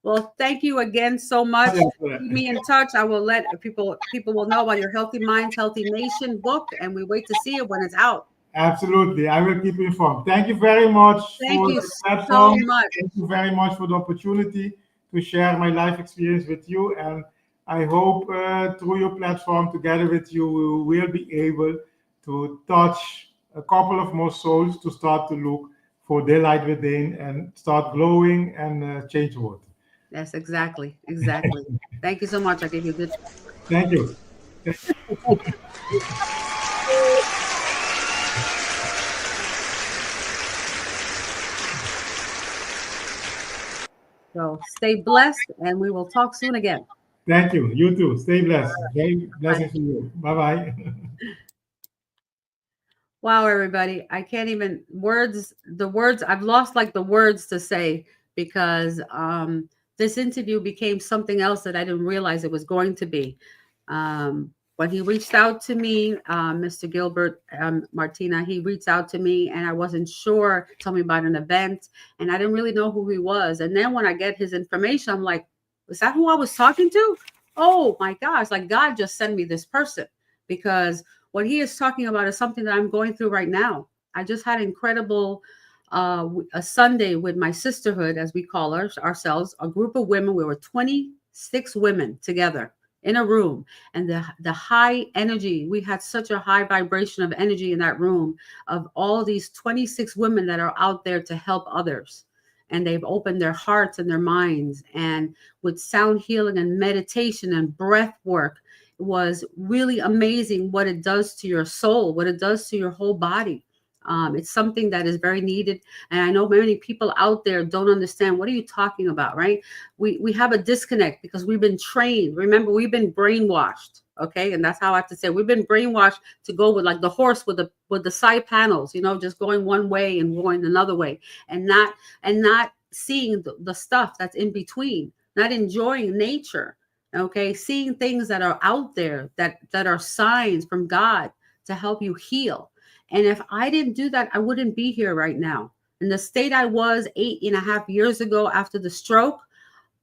Well, thank you again so much. Gracias. Keep me in touch. I will let people will know about your Healthy Minds, Healthy Nation book, and we wait to see it when it's out. Absolutely. I will keep you informed. Thank you very much Thank for you the so platform. much. Thank you very much for the opportunity to share my life experience with you. And I hope through your platform, together with you, we will be able to touch a couple of more souls to start to look for their light within and start glowing and change the world. Yes, exactly. Exactly. Thank you so much. I gave you a good. Thank you. So stay blessed, and we will talk soon again. Thank you. You too. Stay blessed. Very Bye. blessings to you. Bye bye. Wow, everybody. I can't even the words, I've lost like the words to say because this interview became something else that I didn't realize it was going to be. When he reached out to me, Mr. Gilbert Martina, he reached out to me and I wasn't sure, told me about an event, and I didn't really know who he was. And then when I get his information, I'm like, is that who I was talking to? Oh my gosh, like God just sent me this person because what he is talking about is something that I'm going through right now. I just had incredible a Sunday with my sisterhood, as we call ourselves, a group of women. We were 26 women together in a room, and the high energy. We had such a high vibration of energy in that room of all these 26 women that are out there to help others. And they've opened their hearts and their minds, and with sound healing and meditation and breath work was really amazing what it does to your soul, what it does to your whole body. It's something that is very needed. And I know many people out there don't understand, what are you talking about, right? We have a disconnect because we've been trained. Remember, we've been brainwashed. Okay. And that's how I have to say we've been brainwashed to go with like the horse with the side panels, just going one way and going another way and not seeing the stuff that's in between. not enjoying nature, okay, seeing things that are out there that are signs from God to help you heal. And if I didn't do that, I wouldn't be here right now. In the state I was 8.5 years ago after the stroke,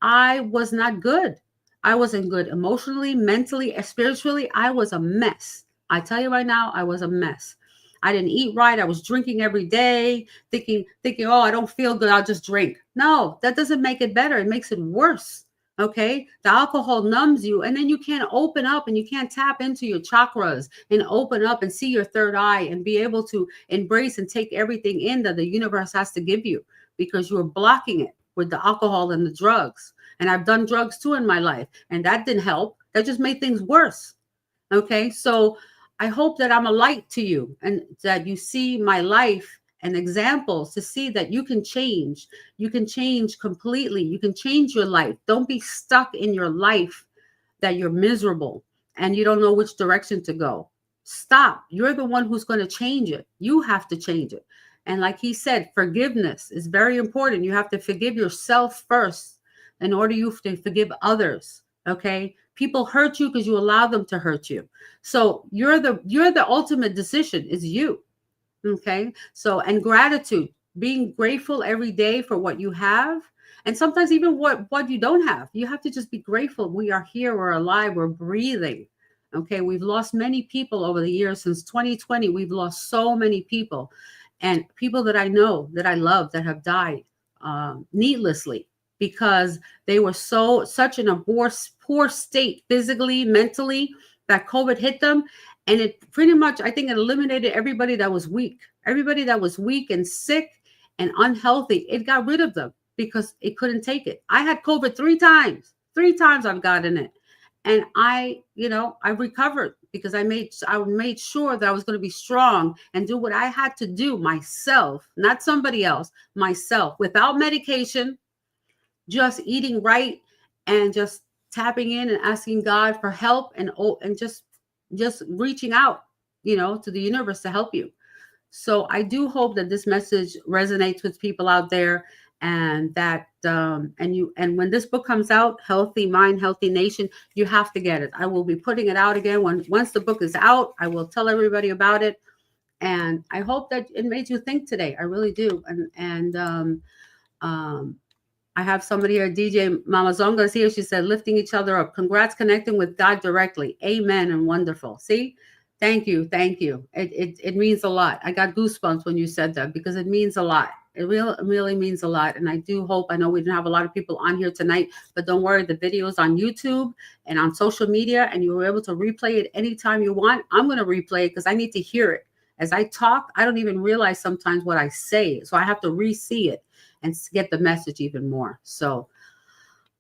I was not good. I wasn't good emotionally, mentally, spiritually. I was a mess. I tell you right now, I was a mess. I didn't eat right. I was drinking every day, thinking, oh, I don't feel good, I'll just drink. No, that doesn't make it better. It makes it worse. Okay. The alcohol numbs you, and then you can't open up and you can't tap into your chakras and open up and see your third eye and be able to embrace and take everything in that the universe has to give you, because you are blocking it with the alcohol and the drugs. And I've done drugs too in my life, and that didn't help. That just made things worse. Okay. So I hope that I'm a light to you and that you see my life and examples to see that you can change. You can change completely. You can change your life. Don't be stuck in your life that you're miserable and you don't know which direction to go. Stop. You're the one who's going to change it. You have to change it. And like he said, forgiveness is very important. You have to forgive yourself first in order you to forgive others. Okay. People hurt you because you allow them to hurt you. So you're the ultimate decision is you. Okay. So, and gratitude, being grateful every day for what you have. And sometimes even what you don't have, you have to just be grateful. We are here. We're alive. We're breathing. Okay. We've lost many people over the years. Since 2020, we've lost so many people, and people that I know, that I love, that have died needlessly, because they were such in a poor state physically, mentally, that COVID hit them. And it pretty much, I think it eliminated everybody that was weak. Everybody that was weak and sick and unhealthy, it got rid of them because it couldn't take it. I had COVID 3 times. 3 times I've gotten it. And I recovered because I made sure that I was going to be strong and do what I had to do myself, not somebody else, myself, without medication, just eating right and just tapping in and asking God for help and just reaching out, to the universe to help you. So I do hope that this message resonates with people out there, and that and when this book comes out, Healthy Mind, Healthy Nation, you have to get it. I will be putting it out again once the book is out. I will tell everybody about it, and I hope that it made you think today. I really do. And I have somebody here, DJ Mama Zonga is here. She said, lifting each other up. Congrats, connecting with God directly. Amen and wonderful. See? Thank you. Thank you. It means a lot. I got goosebumps when you said that because it means a lot. It really means a lot. And I do hope, I know we didn't have a lot of people on here tonight, but don't worry, the video is on YouTube and on social media, and you were able to replay it anytime you want. I'm going to replay it because I need to hear it. As I talk, I don't even realize sometimes what I say. So I have to re-see it and get the message even more. So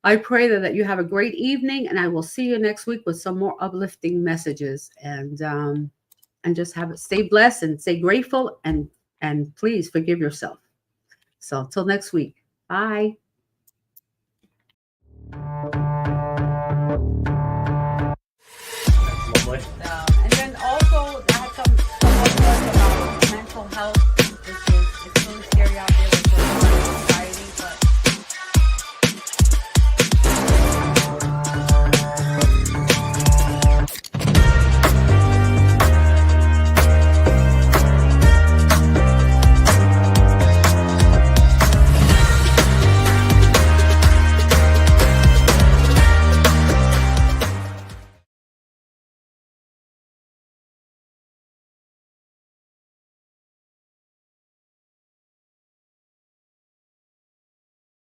I pray that you have a great evening, and I will see you next week with some more uplifting messages. And just stay blessed and stay grateful, and please forgive yourself. So till next week. Bye.